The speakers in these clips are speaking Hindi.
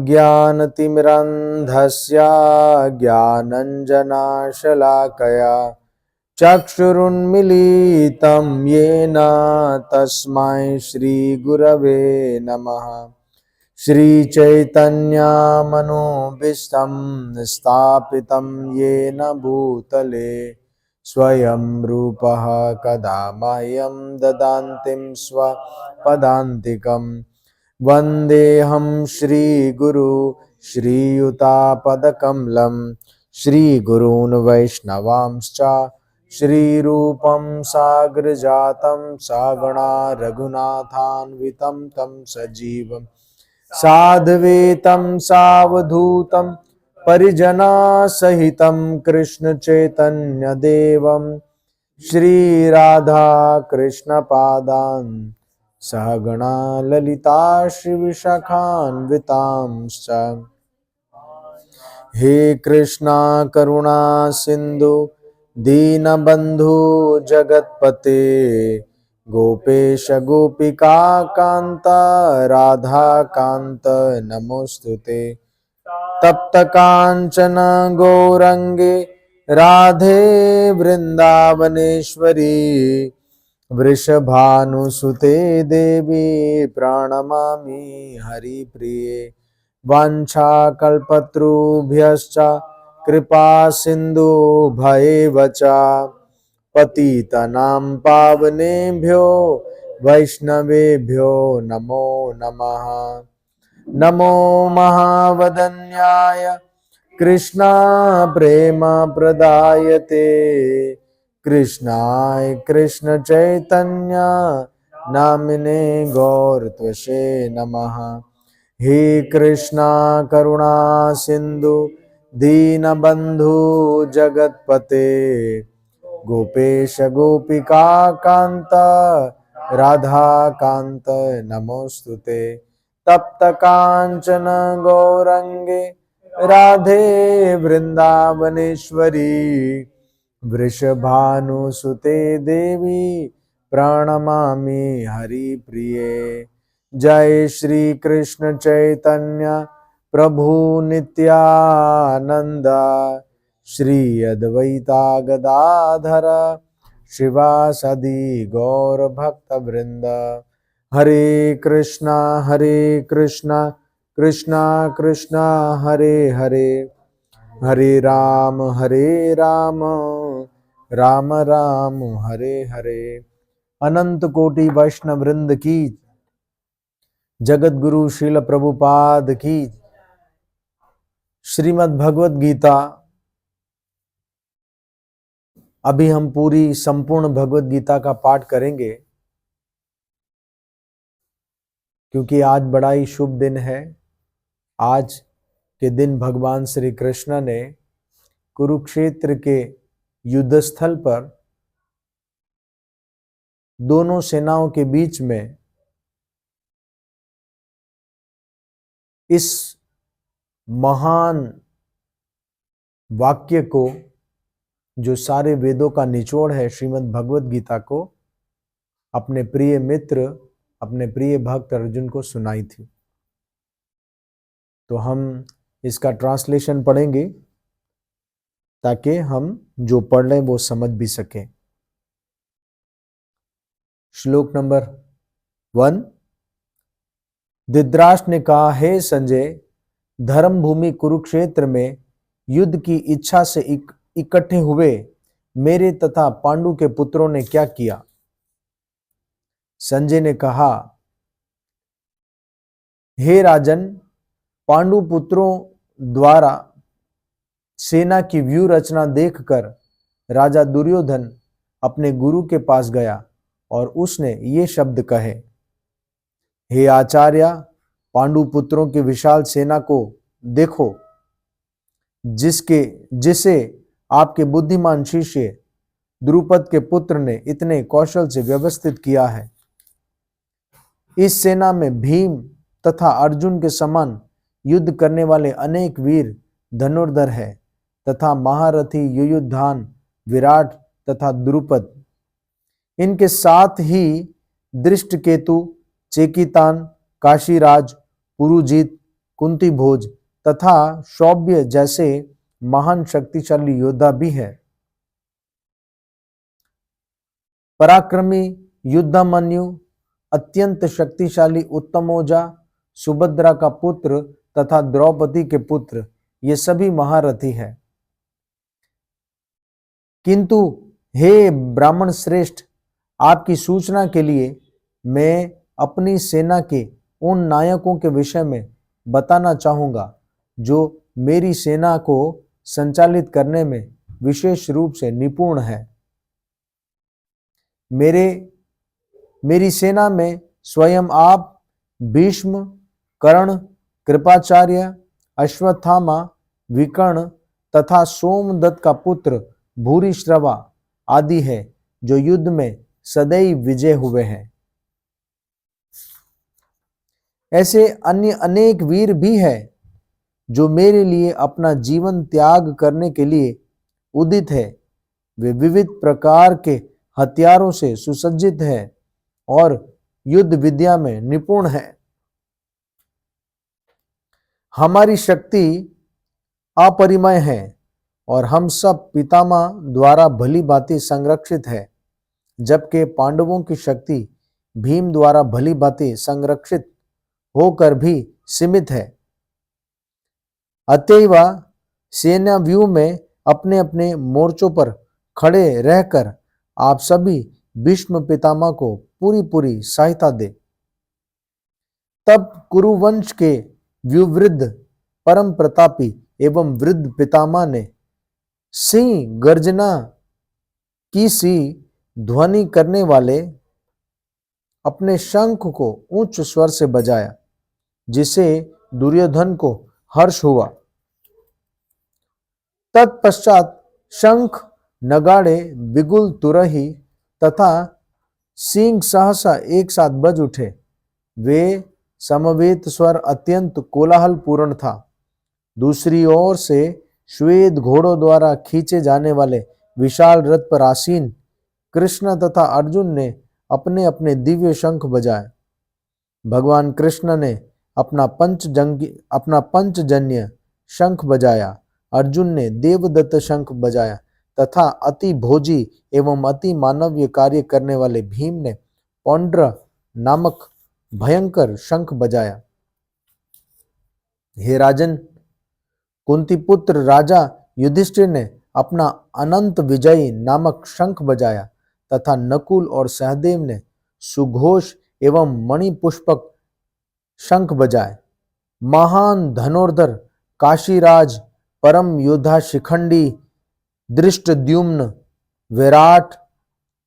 ज्ञानतिमिरन्धस्य ज्ञानञ्जनशलाकया चक्षुरुन्मीलितं येन तस्मै श्रीगुरवे नमः। श्रीचैतन्यमनोभीष्टं स्थापितं येन भूतले स्वयं रूपः कदा मह्यं ददान्तिं स्वपदान्तिकम्। वन्देऽहं श्रीगुरु श्रीयुतापदकमलं श्रीगुरून् वैष्णवांश्च श्रीरूपं साग्रजातं सगणा रघुनाथान्वितं तं सजीवं साद्वैतं सावधूतं परिजनसहितं कृष्णचैतन्यदेवं श्रीराधा कृष्णपादान् सहगणा ललिता श्रीविशाखान्वितांश्च। हे कृष्णा करुणा सिंधु दीनबंधु जगतपते गोपेश गोपिका कांत राधा कांत नमोस्तुते। तप्त कांचन गौरंगे राधे वृंदावनेश्वरी वृषभानुसुते देवी प्रणमामि हरिप्रिये। वाञ्छाकल्पतरुभ्यश्च कृपा सिन्धुभ्येव च पतितनां पावनेभ्यो वैष्णवेभ्यो नमो नमः। नमो महावदन्याय कृष्णा प्रेम प्रदायते कृष्णाय कृष्ण चैतन्य नामिने गौरत्वसे नमः। हे कृष्णा करुणा सिंधु दीनबंधु जगतपते गोपेश गोपिका कांत राधा कांत नमोस्तुते। तप्त कांचन गौरंगे राधे वृंदावनेश्वरी वृषभानुसुते देवी प्रणमामि हरिप्रिये। जय श्री कृष्ण चैतन्य प्रभु नित्यानंद श्री अद्वैता गदाधर शिवासदि गौर भक्त वृंद। हरे कृष्णा कृष्णा कृष्णा हरे हरे हरे राम राम राम हरे हरे। अनंत कोटि वैष्णव वृंद की, जगत गुरु श्रील प्रभुपाद की। श्रीमद् भगवत गीता, अभी हम पूरी संपूर्ण भगवत गीता का पाठ करेंगे क्योंकि आज बड़ा ही शुभ दिन है। आज के दिन भगवान श्री कृष्ण ने कुरुक्षेत्र के युद्ध स्थल पर दोनों सेनाओं के बीच में इस महान वाक्य को, जो सारे वेदों का निचोड़ है, श्रीमद् भगवत गीता को अपने प्रिय मित्र, अपने प्रिय भक्त अर्जुन को सुनाई थी। तो हम इसका ट्रांसलेशन पढ़ेंगे ताकि हम जो पढ़ लें वो समझ भी सकें। श्लोक नंबर 1। धृतराष्ट्र ने कहा, हे संजय, धर्म भूमि कुरुक्षेत्र में युद्ध की इच्छा से इकट्ठे हुए मेरे तथा पांडु के पुत्रों ने क्या किया। संजय ने कहा, हे राजन, पांडु पुत्रों द्वारा सेना की व्यूह रचना देखकर राजा दुर्योधन अपने गुरु के पास गया और उसने ये शब्द कहे, हे आचार्य, पांडु पुत्रों की विशाल सेना को देखो, जिसे आपके बुद्धिमान शिष्य द्रुपद के पुत्र ने इतने कौशल से व्यवस्थित किया है। इस सेना में भीम तथा अर्जुन के समान युद्ध करने वाले अनेक वीर धनुर्धर है तथा महारथी युयुधान, विराट तथा द्रुपद। इनके साथ ही दृष्टकेतु, चेकितान, काशीराज, पुरुजीत, कुंती भोज तथा शौब्य जैसे महान शक्तिशाली योद्धा भी है। पराक्रमी युद्धामन्यु, अत्यंत शक्तिशाली उत्तमौजा, सुभद्रा का पुत्र तथा द्रौपदी के पुत्र, ये सभी महारथी हैं। किंतु हे ब्राह्मण श्रेष्ठ, आपकी सूचना के लिए मैं अपनी सेना के उन नायकों के विषय में बताना चाहूंगा जो मेरी सेना को संचालित करने में विशेष रूप से निपुण है। मेरी सेना में स्वयं आप, भीष्म, कर्ण, कृपाचार्य, अश्वत्थामा, विकर्ण तथा सोमदत्त का पुत्र भूरिश्रवा आदि है, जो युद्ध में सदैव विजय हुए हैं। ऐसे अन्य अनेक वीर भी हैं जो मेरे लिए अपना जीवन त्याग करने के लिए उदित है। वे विविध प्रकार के हथियारों से सुसज्जित हैं और युद्ध विद्या में निपुण हैं। हमारी शक्ति अपरिमेय है और हम सब पितामह द्वारा भली भांति संरक्षित है, जबकि पांडवों की शक्ति भीम द्वारा भली भांति संरक्षित होकर भी सीमित है। अतएव सेना व्यूह में अपने अपने मोर्चों पर खड़े रहकर आप सभी भीष्म पितामह को पूरी सहायता दे। तब कुरुवंश के व्यूवृद्ध परम प्रतापी एवं वृद्ध पितामह ने सिंह गर्जना की सी ध्वनि करने वाले अपने शंख को उच्च स्वर से बजाया, जिसे दुर्योधन को हर्ष हुआ। तत्पश्चात शंख, नगाड़े, बिगुल, तुरही तथा सींग सहसा एक साथ बज उठे। वे समवेत स्वर अत्यंत कोलाहलपूर्ण था। दूसरी ओर से श्वेत घोड़ों द्वारा खींचे जाने वाले विशाल रथ पर आसीन कृष्ण तथा अर्जुन ने अपने अपने दिव्य शंख बजाए। भगवान कृष्ण ने अपना पंचजन्य शंख बजाया, अर्जुन ने देवदत्त शंख बजाया तथा अति भोजी एवं अति मानवीय कार्य करने वाले भीम ने पौंड्र नामक भयंकर शंख बजाया। हे राजन, कुंती पुत्र राजा युधिष्ठिर ने अपना अनंत विजयी नामक शंख बजाया तथा नकुल और सहदेव ने सुघोष एवं मणिपुष्पक शंख बजाए। महान धनुर्धर काशीराज, परम योद्धा शिखंडी, धृष्टद्युम्न, विराट,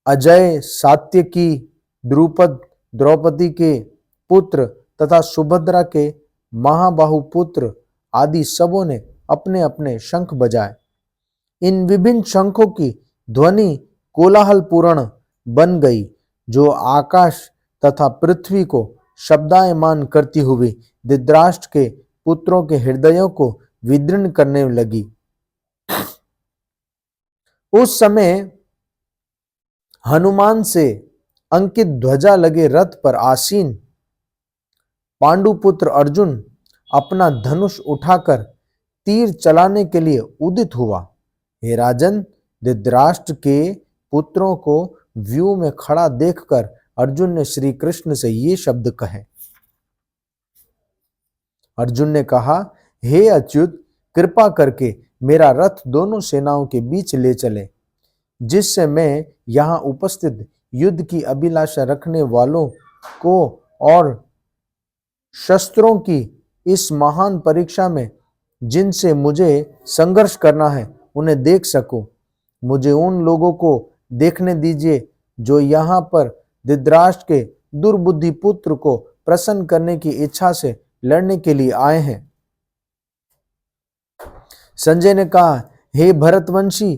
अजय, सात्यकी, द्रुपद, द्रौपदी के पुत्र तथा सुभद्रा के महाबाहु पुत्र आदि सबों ने अपने अपने शंख बजाए। इन विभिन्न शंखों की ध्वनि कोलाहलपूर्ण बन गई, जो आकाश तथा पृथ्वी को शब्दायमान करती हुई धृतराष्ट्र के पुत्रों के हृदयों को विदीर्ण करने लगी। उस समय हनुमान से अंकित ध्वजा लगे रथ पर आसीन पांडुपुत्र अर्जुन अपना धनुष उठाकर तीर चलाने के लिए उदित हुआ। हे राजन, धृतराष्ट्र के पुत्रों को व्यूह में खड़ा देखकर अर्जुन ने श्री कृष्ण से ये शब्द कहे। अर्जुन ने कहा, हे अच्युत, कृपा करके मेरा रथ दोनों सेनाओं के बीच ले चले, जिससे मैं यहाँ उपस्थित युद्ध की अभिलाषा रखने वालों को और शस्त्रों की इस महान परीक्षा में जिनसे मुझे संघर्ष करना है उन्हें देख सकूं। मुझे उन लोगों को देखने दीजिए जो यहाँ पर धृतराष्ट्र के दुर्बुद्धि पुत्र को प्रसन्न करने की इच्छा से लड़ने के लिए आए हैं। संजय ने कहा, हे भरतवंशी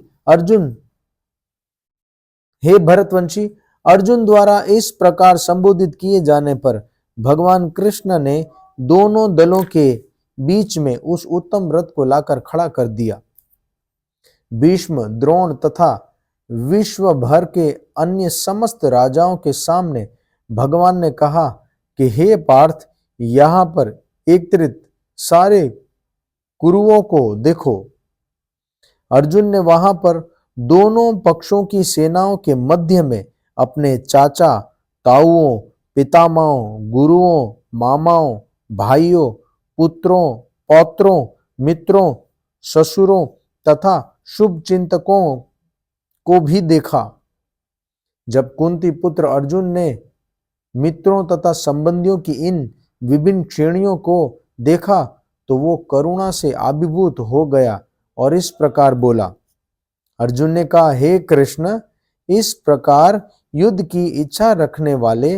अर्जुन द्वारा इस प्रकार संबोधित किए जाने पर भगवान कृष्ण ने दोनों दलों के बीच में उस उत्तम रथ को लाकर खड़ा कर दिया। भीष्म, द्रोण तथा विश्व भर के अन्य समस्त राजाओं के सामने भगवान ने कहा कि हे पार्थ, यहाँ पर एकत्रित सारे कुरुओं को देखो। अर्जुन ने वहां पर दोनों पक्षों की सेनाओं के मध्य में अपने चाचा, ताऊओं, पितामहों, गुरुओं, मामाओं, भाइयों, पुत्रों, पौत्रों, मित्रों, ससुरों तथा शुभ चिंतकों को भी देखा। जब कुंती पुत्र अर्जुन ने मित्रों तथा संबंधियों की इन विभिन्न श्रेणियों को देखा तो वो करुणा से अभिभूत हो गया और इस प्रकार बोला। अर्जुन ने कहा, हे कृष्ण, इस प्रकार युद्ध की इच्छा रखने वाले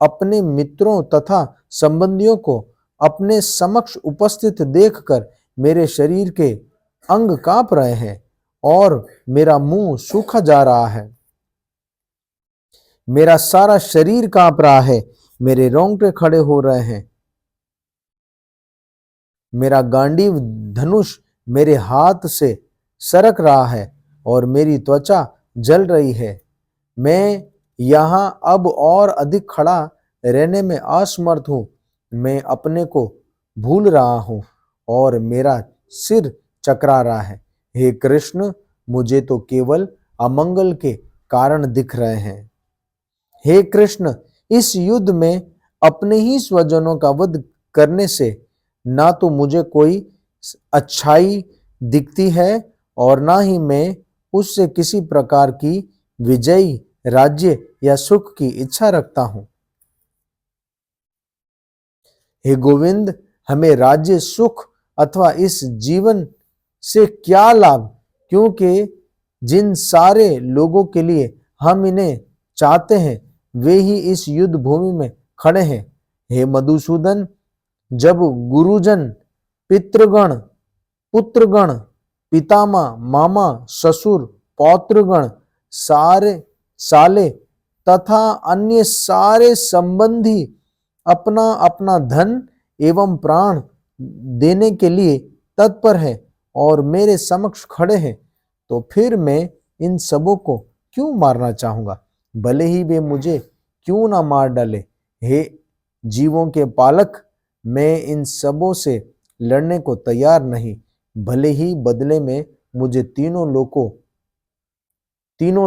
अपने मित्रों तथा संबंधियों को अपने समक्ष उपस्थित देखकर मेरे शरीर के अंग कांप रहे हैं और मेरा मुंह सूखा जा रहा है। मेरा सारा शरीर कांप रहा है, मेरे रोंगटे खड़े हो रहे हैं। मेरा गांडीव धनुष मेरे हाथ से सरक रहा है और मेरी त्वचा जल रही है। मैं यहां अब और अधिक खड़ा रहने में असमर्थ हूं। मैं अपने को भूल रहा हूं और मेरा सिर चकरा रहा है। हे कृष्ण, मुझे तो केवल अमंगल के कारण दिख रहे हैं। हे कृष्ण, इस युद्ध में अपने ही स्वजनों का वध करने से ना तो मुझे कोई अच्छाई दिखती है और ना ही मैं उससे किसी प्रकार की विजयी, राज्य या सुख की इच्छा रखता हूं। हे गोविंद, हमें राज्य, सुख अथवा इस जीवन से क्या लाभ, क्योंकि जिन सारे लोगों के लिए हम इन्हें चाहते हैं वे ही इस युद्ध भूमि में खड़े हैं। हे मधुसूदन, जब गुरुजन, पितृगण, पुत्रगण, पितामह, मामा, ससुर, पौत्रगण, सारे साले तथा अन्य सारे संबंधी अपना अपना धन एवं प्राण देने के लिए तत्पर है और मेरे समक्ष खड़े हैं, तो फिर मैं इन सबों को क्यों मारना चाहूंगा, भले ही वे मुझे क्यों ना मार डाले। हे जीवों के पालक, मैं इन सबों से लड़ने को तैयार नहीं, भले ही बदले में मुझे तीनों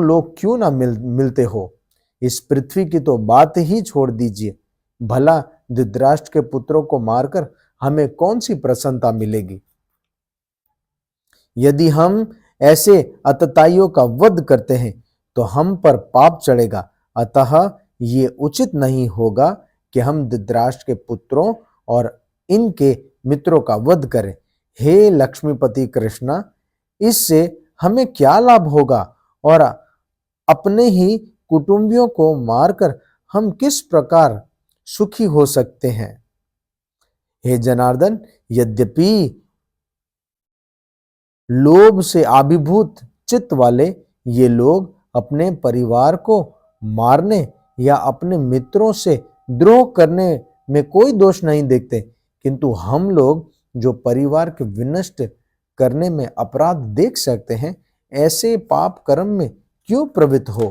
लोग क्यों ना मिलते हो। इस पृथ्वी की तो बात ही छोड़ दीजिए। भला धृतराष्ट्र के पुत्रों को मारकर हमें कौन सी प्रसन्नता मिलेगी। यदि हम ऐसे अतताइयों का वध करते हैं तो हम पर पाप चढ़ेगा। अतः ये उचित नहीं होगा कि हम धृतराष्ट्र के पुत्रों और इनके मित्रों का वध करें। हे लक्ष्मीपति कृष्णा, इससे हमें क्या लाभ होगा और अपने ही कुटुंबियों को मारकर हम किस प्रकार सुखी हो सकते हैं। हे जनार्दन, यद्यपि लोभ से अभिभूत चित्त वाले ये लोग अपने परिवार को मारने या अपने मित्रों से द्रोह करने में कोई दोष नहीं देखते, किंतु हम लोग जो परिवार के विनष्ट करने में अपराध देख सकते हैं, ऐसे पाप कर्म में क्यों प्रवृत्त हो।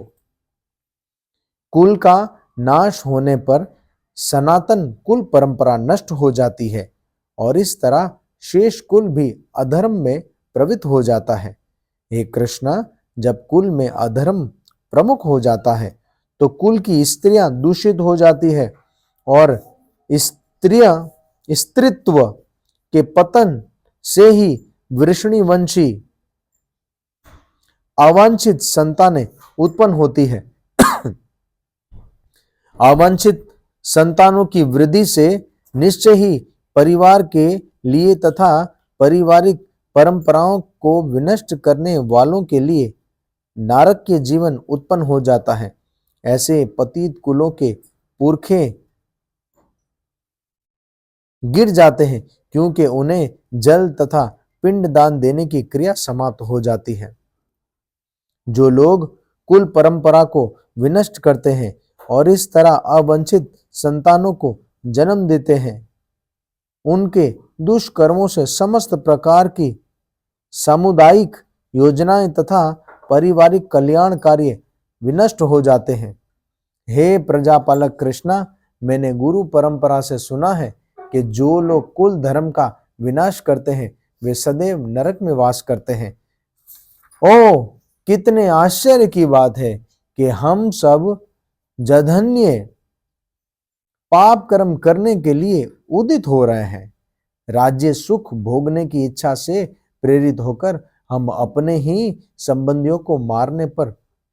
कुल का नाश होने पर सनातन कुल परंपरा नष्ट हो जाती है और इस तरह शेष कुल भी अधर्म में प्रवृत्त हो जाता है। हे कृष्णा, जब कुल में अधर्म प्रमुख हो जाता है तो कुल की स्त्रियां दूषित हो जाती है और स्त्रीत्व के पतन से ही वृषणीवंशी अवांछित संतानें उत्पन्न होती है। अवांछित संतानों की वृद्धि से निश्चय ही परिवार के लिए तथा पारिवारिक परंपराओं को विनष्ट करने वालों के लिए नारकीय जीवन उत्पन्न हो जाता है। ऐसे पतित कुलों के पुरखे गिर जाते हैं क्योंकि उन्हें जल तथा पिंड दान देने की क्रिया समाप्त हो जाती है। जो लोग कुल परंपरा को विनष्ट करते हैं और इस तरह अवांछित संतानों को जन्म देते हैं, उनके दुष्कर्मों से समस्त प्रकार की सामुदायिक योजनाएं तथा पारिवारिक कल्याण कार्य विनष्ट हो जाते हैं। हे प्रजापालक कृष्णा, मैंने गुरु परंपरा से सुना है कि जो लोग कुल धर्म का विनाश करते हैं वे सदैव नरक में वास करते हैं। ओ कितने आश्चर्य की बात है कि हम सब जघन्य पाप कर्म करने के लिए उदित हो रहे हैं। राज्य सुख भोगने की इच्छा से प्रेरित होकर हम अपने ही संबंधियों को मारने पर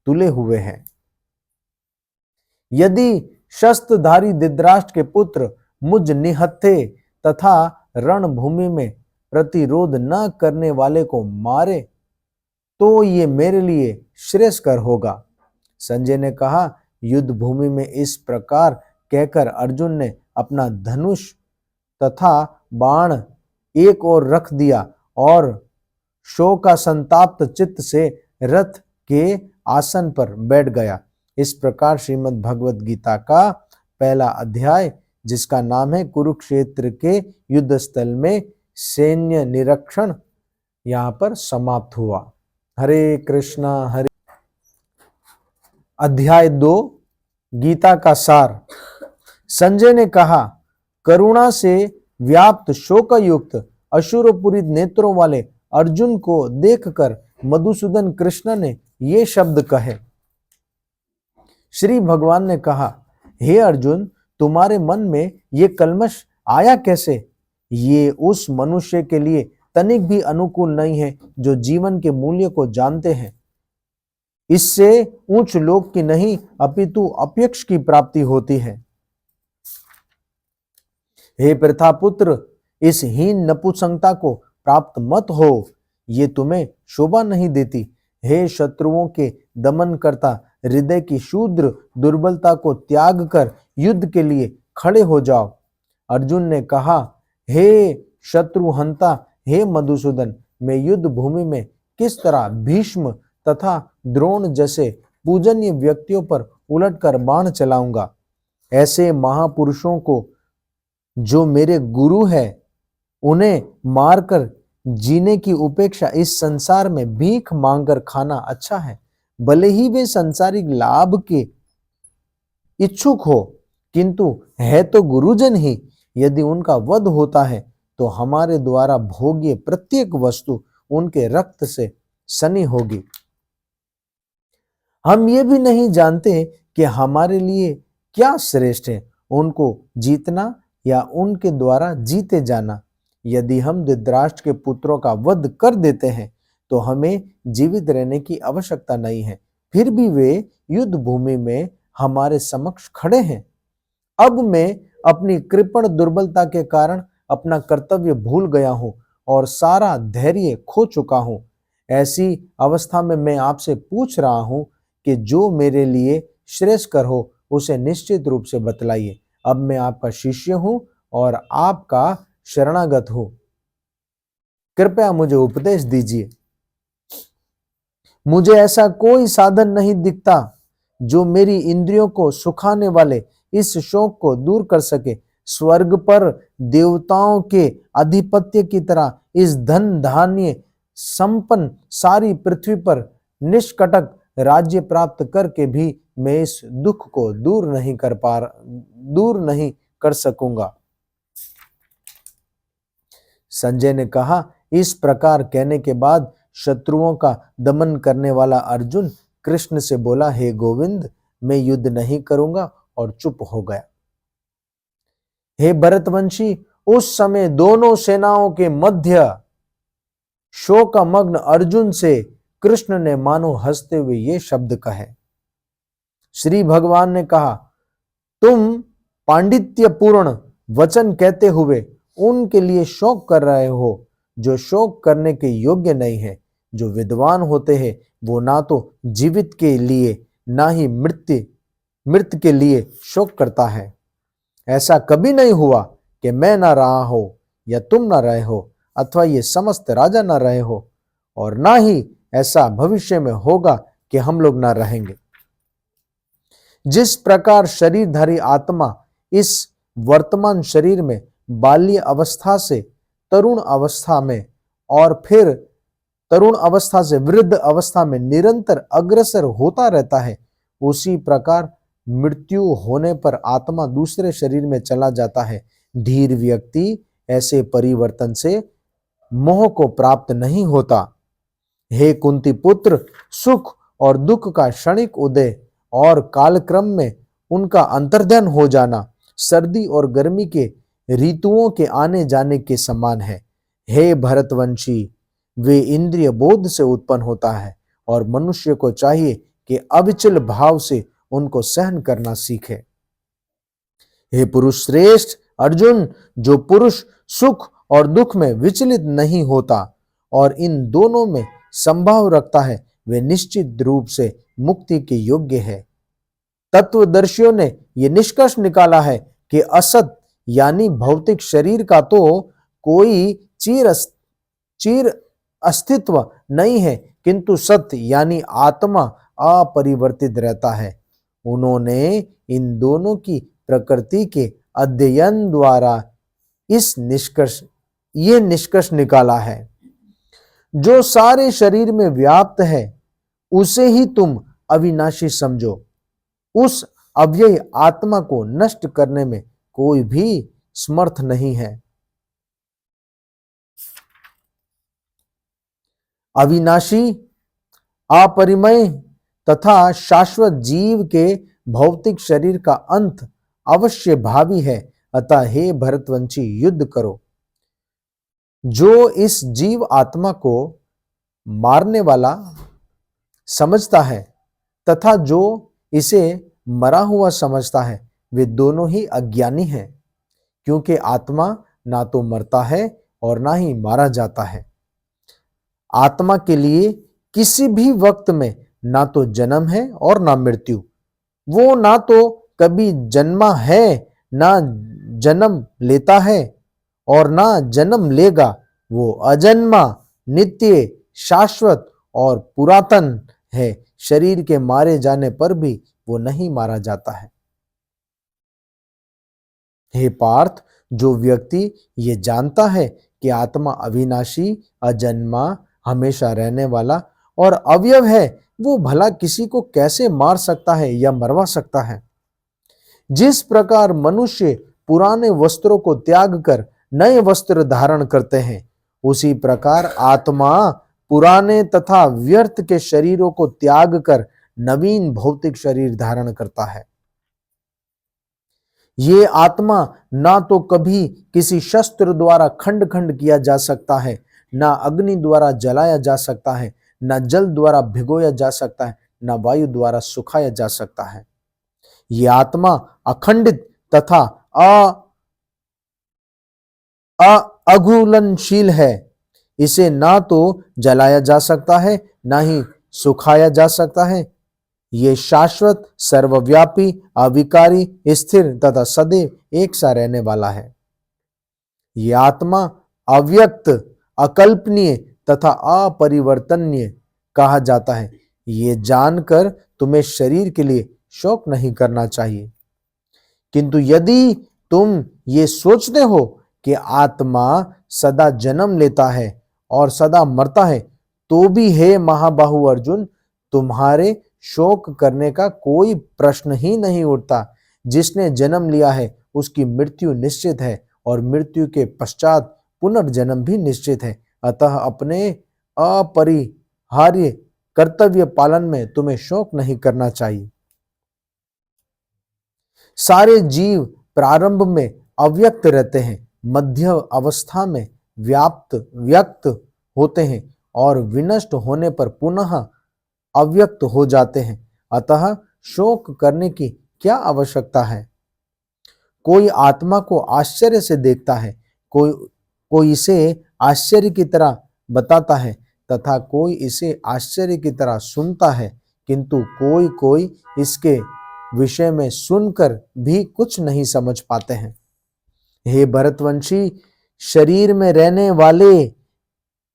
तुले हुए हैं। यदि शस्त्रधारी धृतराष्ट्र के पुत्र मुझ निहत्थे तथा रणभूमि में प्रतिरोध न करने वाले को मारे तो ये मेरे लिए श्रेयस्कर होगा। संजय ने कहा, युद्ध भूमि में इस प्रकार कहकर अर्जुन ने अपना धनुष तथा बाण एक ओर रख दिया और शोका संताप्त चित्त से रथ के आसन पर बैठ गया। इस प्रकार श्रीमद् भगवत गीता का पहला अध्याय, जिसका नाम है कुरुक्षेत्र के युद्ध स्थल में सैन्य निरीक्षण, यहाँ पर समाप्त हुआ। हरे कृष्णा हरे। अध्याय 2 गीता का सार। संजय ने कहा, करुणा से व्याप्त शोकयुक्त अश्रुपूरित नेत्रों वाले अर्जुन को देखकर मधुसूदन कृष्ण ने ये शब्द कहे। श्री भगवान ने कहा, हे अर्जुन, तुम्हारे मन में ये कल्मश आया कैसे? ये उस मनुष्य के लिए तनिक भी अनुकूल नहीं है जो जीवन के मूल्य को जानते हैं। इससे उच्च लोक की नहीं अपितु अपेक्ष की प्राप्ति होती है। हे प्रथापुत्र, इस हीन नपुंसकता को प्राप्त मत हो, ये तुम्हें शोभा नहीं देती। हे शत्रुओं के दमन करता, हृदय की शूद्र दुर्बलता को त्याग कर युद्ध के लिए खड़े हो जाओ। अर्जुन ने कहा, हे शत्रुहंता, हे मधुसूदन, मैं युद्ध भूमि में किस तरह भीष्म तथा द्रोण जैसे पूजनीय व्यक्तियों पर उलटकर बाण चलाऊंगा? ऐसे महापुरुषों को जो मेरे गुरु है, उन्हें मारकर जीने की उपेक्षा इस संसार में भीख मांगकर खाना अच्छा है। भले ही वे सांसारिक लाभ के इच्छुक हो, किंतु है तो गुरुजन ही। यदि उनका वध होता है तो हमारे द्वारा भोग्य प्रत्येक वस्तु उनके रक्त से सनी होगी। हम ये भी नहीं जानते कि हमारे लिए क्या श्रेष्ठ है, उनको जीतना या उनके द्वारा जीते जाना। यदि हम धृतराष्ट्र के पुत्रों का वध कर देते हैं तो हमें जीवित रहने की आवश्यकता नहीं है। फिर भी वे युद्ध भूमि में हमारे समक्ष खड़े हैं। अब मैं अपनी कृपण दुर्बलता के कारण अपना कर्तव्य भूल गया हूं और सारा धैर्य खो चुका हूं। ऐसी अवस्था में मैं आपसे पूछ रहा हूं कि जो मेरे लिए श्रेयस्कर हो उसे निश्चित रूप से बतलाइए। अब मैं आपका शिष्य हूं और आपका शरणागत हूं। कृपया मुझे उपदेश दीजिए। मुझे ऐसा कोई साधन नहीं दिखता जो मेरी इंद्रियों को सुखाने वाले इस शोक को दूर कर सके। स्वर्ग पर देवताओं के आधिपत्य की तरह इस धन धान्य संपन्न सारी पृथ्वी पर निष्कटक राज्य प्राप्त करके भी मैं इस दुख को दूर नहीं कर सकूंगा। संजय ने कहा, इस प्रकार कहने के बाद शत्रुओं का दमन करने वाला अर्जुन कृष्ण से बोला, हे गोविंद, मैं युद्ध नहीं करूंगा, और चुप हो गया। हे भरतवंशी, उस समय दोनों सेनाओं के मध्य शोकमग्न अर्जुन से कृष्ण ने मानो हंसते हुए ये शब्द कहे। श्री भगवान ने कहा, तुम पांडित्यपूर्ण वचन कहते हुए उनके लिए शोक कर रहे हो जो शोक करने के योग्य नहीं है। जो विद्वान होते हैं वो ना तो जीवित के लिए ना ही मृत के लिए शोक करता है। ऐसा कभी नहीं हुआ कि मैं ना रहा हो या तुम ना रहे हो अथवा ये समस्त राजा ना रहे हो, और ना ही ऐसा भविष्य में होगा कि हम लोग ना रहेंगे। जिस प्रकार शरीरधारी आत्मा इस वर्तमान शरीर में बाल्य अवस्था से तरुण अवस्था में और फिर तरुण अवस्था से वृद्ध अवस्था में निरंतर अग्रसर होता रहता है, उसी प्रकार मृत्यु होने पर आत्मा दूसरे शरीर में चला जाता है। धीर व्यक्ति ऐसे परिवर्तन से मोह को प्राप्त नहीं होता। हे कुंती पुत्र, सुख और दुख का क्षणिक उदय और कालक्रम में उनका अंतर्धान हो जाना सर्दी और गर्मी के ऋतुओं के आने जाने के समान है। हे भरतवंशी, वे इंद्रिय बोध से उत्पन्न होता है और मनुष्य को चाहिए कि अविचल भाव से उनको सहन करना सीखे। हे पुरुष श्रेष्ठ अर्जुन, जो पुरुष सुख और दुख में विचलित नहीं होता और इन दोनों में संभाव रखता है, वे निश्चित रूप से मुक्ति के योग्य है। तत्वदर्शियों ने यह निष्कर्ष निकाला है कि असत यानी भौतिक शरीर का तो कोई चिर अस्तित्व नहीं है, किंतु सत्य यानी आत्मा अपरिवर्तित रहता है। उन्होंने इन दोनों की प्रकृति के अध्ययन द्वारा ये निष्कर्ष निकाला है। जो सारे शरीर में व्याप्त है उसे ही तुम अविनाशी समझो। उस अव्यय आत्मा को नष्ट करने में कोई भी समर्थ नहीं है। अविनाशी, अपरिमेय तथा शाश्वत जीव के भौतिक शरीर का अंत अवश्य भावी है। अतः हे भरतवंशी, युद्ध करो। जो इस जीव आत्मा को मारने वाला समझता है तथा जो इसे मरा हुआ समझता है, वे दोनों ही अज्ञानी हैं, क्योंकि आत्मा ना तो मरता है और ना ही मारा जाता है। आत्मा के लिए किसी भी वक्त में ना तो जन्म है और ना मृत्यु। वो ना तो कभी जन्मा है, ना जन्म लेता है और ना जन्म लेगा। वो अजन्मा, नित्य, शाश्वत और पुरातन है। शरीर के मारे जाने पर भी वो नहीं मारा जाता है। हे पार्थ, जो व्यक्ति ये जानता है कि आत्मा अविनाशी, अजन्मा, हमेशा रहने वाला और अवयव है, वो भला किसी को कैसे मार सकता है या मरवा सकता है। जिस प्रकार मनुष्य पुराने वस्त्रों को त्याग कर नए वस्त्र धारण करते हैं, उसी प्रकार आत्मा पुराने तथा व्यर्थ के शरीरों को त्याग कर नवीन भौतिक शरीर धारण करता है। ये आत्मा ना तो कभी किसी शस्त्र द्वारा खंड खंड किया जा सकता है, ना अग्नि द्वारा जलाया जा सकता है, ना जल द्वारा भिगोया जा सकता है, ना वायु द्वारा सुखाया जा सकता है। ये आत्मा अखंडित तथा अघुलनशील है। इसे ना तो जलाया जा सकता है, ना ही सुखाया जा सकता है। ये शाश्वत, सर्वव्यापी, अविकारी, स्थिर तथा सदैव एक सा रहने वाला है। ये आत्मा अव्यक्त, अकल्पनीय तथा अपरिवर्तनीय कहा जाता है। ये जानकर तुम्हें शरीर के लिए शोक नहीं करना चाहिए, किंतु यदि तुम ये सोचते हो कि आत्मा सदा जन्म लेता है और सदा मरता है, तो भी हे महाबाहु अर्जुन, तुम्हारे शोक करने का कोई प्रश्न ही नहीं उठता। जिसने जन्म लिया है उसकी मृत्यु निश्चित है और मृत्यु के पश्चात पुनर्जन्म भी निश्चित है। अतः अपने अपरिहार्य कर्तव्य पालन में तुम्हें शोक नहीं करना चाहिए। सारे जीव प्रारंभ में अव्यक्त रहते हैं, मध्य अवस्था में व्यक्त होते हैं और विनष्ट होने पर पुनः अव्यक्त हो जाते हैं। अतः शोक करने की क्या आवश्यकता है। कोई आत्मा को आश्चर्य से देखता है, कोई इसे आश्चर्य की तरह बताता है तथा कोई इसे आश्चर्य की तरह सुनता है, किंतु कोई इसके विषय में सुनकर भी कुछ नहीं समझ पाते हैं। हे भरतवंशी, शरीर में रहने वाले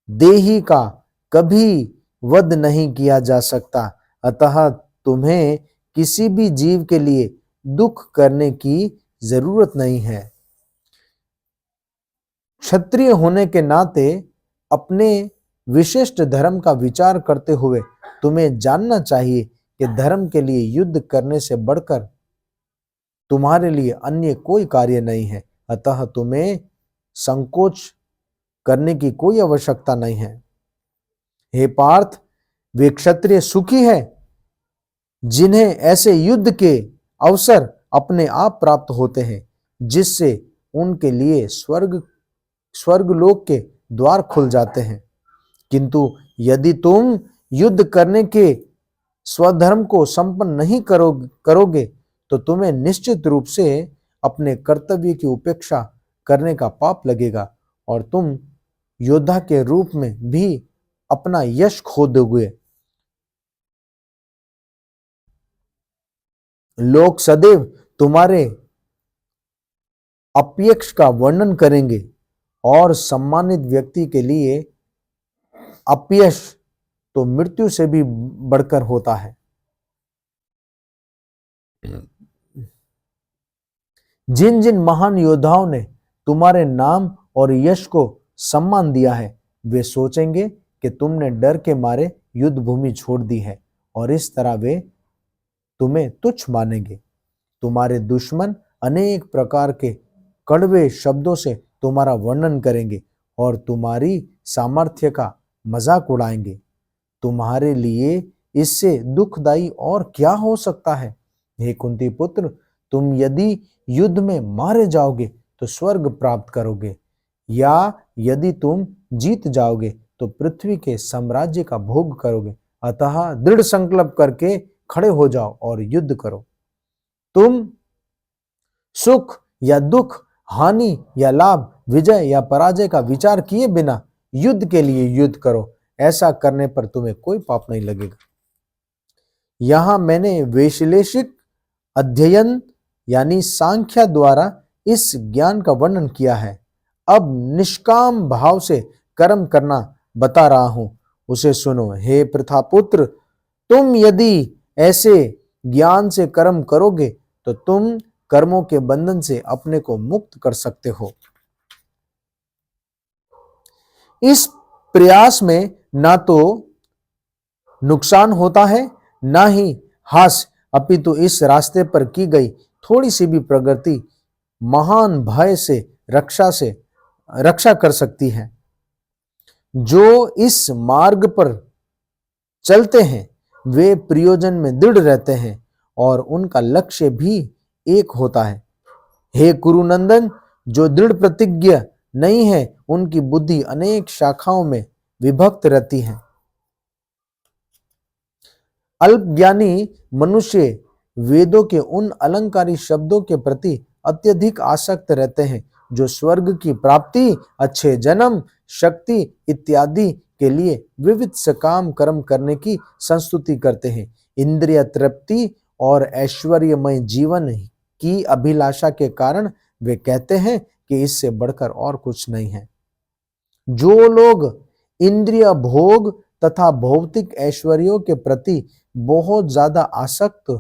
देही का कभी वध नहीं किया जा सकता। अतः तुम्हें किसी भी जीव के लिए दुख करने की जरूरत नहीं है। क्षत्रिय होने के नाते अपने विशिष्ट धर्म का विचार करते हुए तुम्हें जानना चाहिए कि धर्म के लिए युद्ध करने से बढ़कर तुम्हारे लिए अन्य कोई कार्य नहीं है। अतः तुम्हें संकोच करने की कोई आवश्यकता नहीं है। हे पार्थ, वे क्षत्रिय सुखी है जिन्हें ऐसे युद्ध के अवसर अपने आप प्राप्त होते हैं, जिससे उनके लिए स्वर्गलोक के द्वार खुल जाते हैं। किंतु यदि तुम युद्ध करने के स्वधर्म को संपन्न नहीं करोगे तो तुम्हें निश्चित रूप से अपने कर्तव्य की उपेक्षा करने का पाप लगेगा और तुम योद्धा के रूप में भी अपना यश खो दोगे। लोग सदैव तुम्हारे अपयश का वर्णन करेंगे और सम्मानित व्यक्ति के लिए अपयश तो मृत्यु से भी बढ़कर होता है। जिन जिन महान योद्धाओं ने तुम्हारे नाम और यश को सम्मान दिया है, वे सोचेंगे कि तुमने डर के मारे युद्ध भूमि छोड़ दी है और इस तरह वे तुम्हें तुच्छ मानेंगे। तुम्हारे दुश्मन अनेक प्रकार के कड़वे शब्दों से तुम्हारा वर्णन करेंगे और तुम्हारी सामर्थ्य का मजाक उड़ाएंगे। तुम्हारे लिए इससे दुखदाई और क्या हो सकता है? हे कुंती पुत्र, तुम यदि युद्ध में मारे जाओगे तो स्वर्ग प्राप्त करोगे, या यदि तुम जीत जाओगे तो पृथ्वी के साम्राज्य का भोग करोगे। अतः दृढ़ संकल्प करके खड़े हो जाओ और युद्ध करो। तुम सुख या दुख, हानि या लाभ, विजय या पराजय का विचार किए बिना युद्ध के लिए युद्ध करो। ऐसा करने पर तुम्हें कोई पाप नहीं लगेगा। यहां मैंने वैश्लेषिक अध्ययन यानी सांख्या द्वारा इस ज्ञान का वर्णन किया है। अब निष्काम भाव से कर्म करना बता रहा हूं, उसे सुनो। हे प्रथापुत्र, तुम यदि ऐसे ज्ञान से कर्म करोगे तो तुम कर्मों के बंधन से अपने को मुक्त कर सकते हो। इस प्रयास में ना तो नुकसान होता है, ना ही हास, अपितु इस रास्ते पर की गई थोड़ी सी भी प्रगति महान भय से रक्षा कर सकती है। जो इस मार्ग पर चलते हैं वे प्रयोजन में दृढ़ रहते हैं और उनका लक्ष्य भी एक होता है। हे कुरुनंदन, जो दृढ़ प्रतिज्ञ नहीं है उनकी बुद्धि अनेक शाखाओं में विभक्त रहती है। अल्पज्ञानी मनुष्य वेदों के उन अलंकारी शब्दों के प्रति अत्यधिक आसक्त रहते हैं जो स्वर्ग की प्राप्ति, अच्छे जन्म, शक्ति इत्यादि के लिए विविध सकाम कर्म करने की संस्तुति करते हैं। इंद्रिय तृप्ति और ऐश्वर्यमय जीवन की अभिलाषा के कारण वे कहते हैं कि इससे बढ़कर और कुछ नहीं है। जो लोग इंद्रिय भोग तथा भौतिक ऐश्वर्यों के प्रति बहुत ज्यादा आसक्त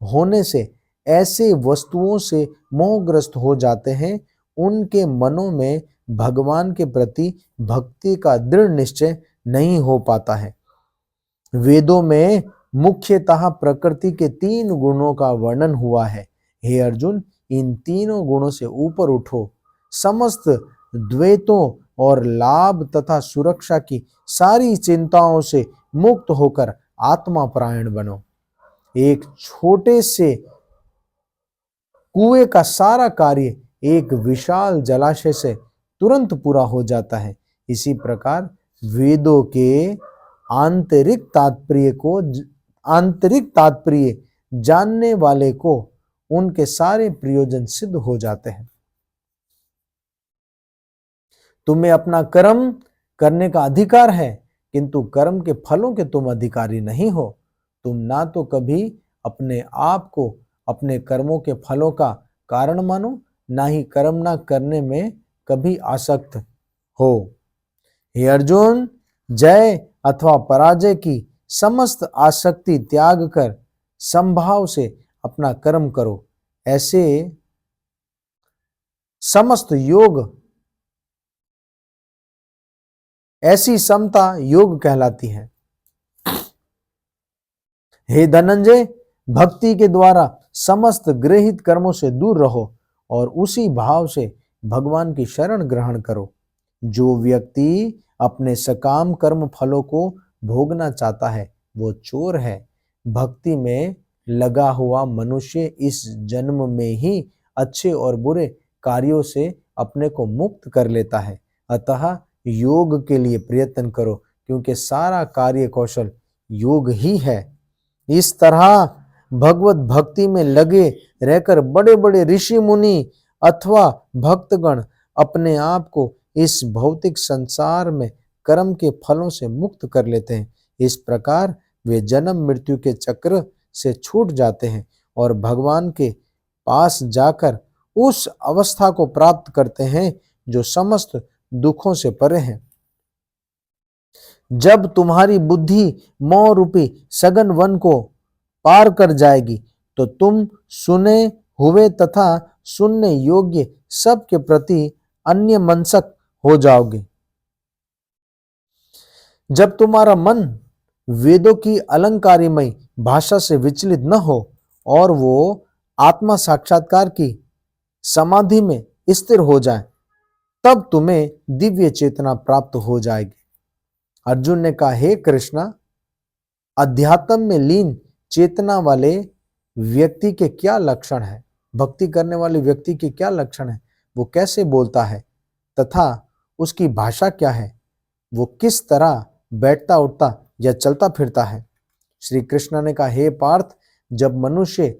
होने से ऐसे वस्तुओं से मोहग्रस्त हो जाते हैं, उनके मनों में भगवान के प्रति भक्ति का दृढ़ निश्चय नहीं हो पाता है। वेदों में मुख्यतः प्रकृति के 3 गुणों का वर्णन हुआ है। हे अर्जुन, इन तीनों गुणों से ऊपर उठो, समस्त द्वैतों और लाभ तथा सुरक्षा की सारी चिंताओं से मुक्त होकर आत्मा परायण बनो। एक छोटे से कुएं का सारा कार्य एक विशाल जलाशय से तुरंत पूरा हो जाता है। इसी प्रकार वेदों के आंतरिक तात्पर्य जानने वाले को उनके सारे प्रयोजन सिद्ध हो जाते हैं। तुम्हें अपना कर्म करने का अधिकार है, किंतु कर्म के फलों के तुम अधिकारी नहीं हो। तुम ना तो कभी अपने आप को अपने कर्मों के फलों का कारण मानो, ना ही कर्म ना करने में कभी आसक्त हो। हे अर्जुन, जय अथवा पराजय की समस्त आसक्ति त्याग कर समभाव से अपना कर्म करो। ऐसे समस्त योग, ऐसी समता योग कहलाती है। हे धनंजय, भक्ति के द्वारा समस्त गृहीत कर्मों से दूर रहो और उसी भाव से भगवान की शरण ग्रहण करो। जो व्यक्ति अपने सकाम कर्म फलों को भोगना चाहता है वो चोर है। भक्ति में लगा हुआ मनुष्य इस जन्म में ही अच्छे और बुरे कार्यों से अपने को मुक्त कर लेता है। अतः योग के लिए प्रयत्न करो, क्योंकि सारा कार्य कौशल योग ही है। इस तरह भगवत भक्ति में लगे रहकर बड़े बड़े ऋषि मुनि अथवा भक्तगण अपने आप को इस भौतिक संसार में कर्म के फलों से मुक्त कर लेते हैं। इस प्रकार वे जन्म मृत्यु के चक्र से छूट जाते हैं और भगवान के पास जाकर उस अवस्था को प्राप्त करते हैं जो समस्त दुखों से परे है। जब तुम्हारी बुद्धि मोह रूपी सघन वन को पार कर जाएगी तो तुम सुने हुए तथा सुनने योग्य सब के प्रति अन्य मनसक हो जाओगे। जब तुम्हारा मन वेदों की अलंकारिमय भाषा से विचलित न हो और वो आत्मा साक्षात्कार की समाधि में स्थिर हो जाए, तब तुम्हें दिव्य चेतना प्राप्त हो जाएगी। अर्जुन ने कहा, हे कृष्णा, अध्यात्म में लीन चेतना वाले व्यक्ति के क्या लक्षण है? भक्ति करने वाले व्यक्ति के क्या लक्षण है? वो कैसे बोलता है तथा उसकी भाषा क्या है? वो किस तरह बैठता उठता या चलता फिरता है? श्री कृष्ण ने कहा, हे पार्थ, जब मनुष्य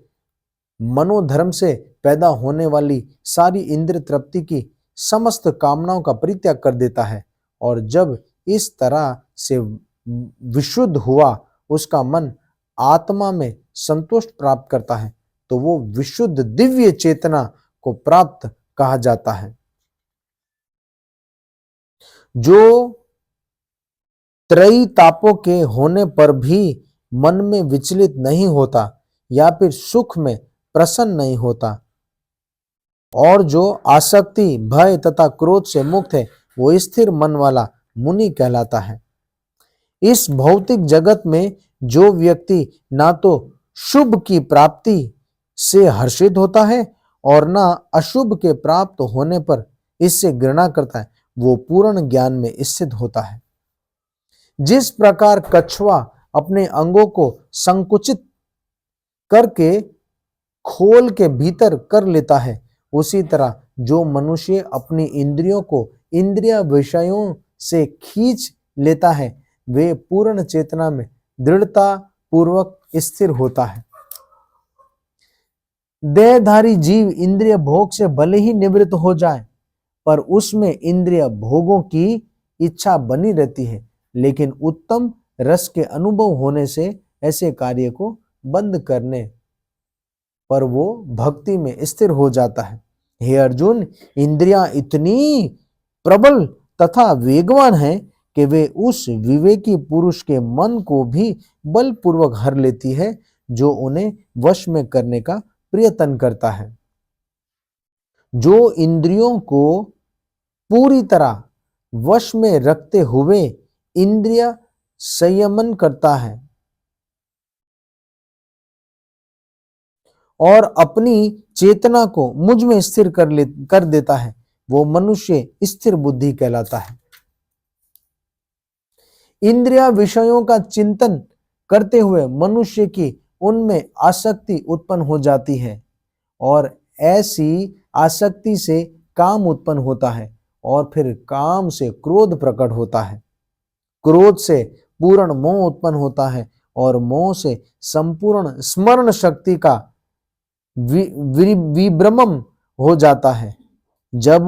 मनोधर्म से पैदा होने वाली सारी इंद्रिय तृप्ति की समस्त कामनाओं का परित्याग कर देता है और जब इस तरह से विशुद्ध हुआ उसका मन आत्मा में संतोष प्राप्त करता है, तो वो विशुद्ध दिव्य चेतना को प्राप्त कहा जाता है। जो त्रयी तापों के होने पर भी मन में विचलित नहीं होता या फिर सुख में प्रसन्न नहीं होता और जो आसक्ति, भय तथा क्रोध से मुक्त है, वो स्थिर मन वाला मुनि कहलाता है। इस भौतिक जगत में जो व्यक्ति ना तो शुभ की प्राप्ति से हर्षित होता है और ना अशुभ के प्राप्त होने पर इससे घृणा करता है, वो पूर्ण ज्ञान में स्थित होता है। जिस प्रकार कछुआ अपने अंगों को संकुचित करके खोल के भीतर कर लेता है, उसी तरह जो मनुष्य अपनी इंद्रियों को इंद्रिय विषयों से खींच लेता है, वे पूर्ण चेतना में दृढ़ता पूर्वक स्थिर होता है। देहधारी जीव इंद्रिय भोग से भले ही निवृत्त हो जाए, पर उसमें इंद्रिय भोगों की इच्छा बनी रहती है, लेकिन उत्तम रस के अनुभव होने से ऐसे कार्य को बंद करने पर वो भक्ति में स्थिर हो जाता है। हे अर्जुन, इंद्रियां इतनी प्रबल तथा वेगवान हैं कि वे उस विवेकी पुरुष के मन को भी बलपूर्वक हर लेती है जो उन्हें वश में करने का प्रयत्न करता है। जो इंद्रियों को पूरी तरह वश में रखते हुए इंद्रिय संयमन करता है और अपनी चेतना को मुझ में स्थिर कर देता है, वो मनुष्य स्थिर बुद्धि कहलाता है। इंद्रिय विषयों का चिंतन करते हुए मनुष्य की उनमें आसक्ति उत्पन्न हो जाती है और ऐसी आसक्ति से काम उत्पन्न होता है और फिर काम से क्रोध प्रकट होता है। क्रोध से पूर्ण मोह उत्पन्न होता है और मोह से संपूर्ण स्मरण शक्ति का विभ्रमम हो जाता है। जब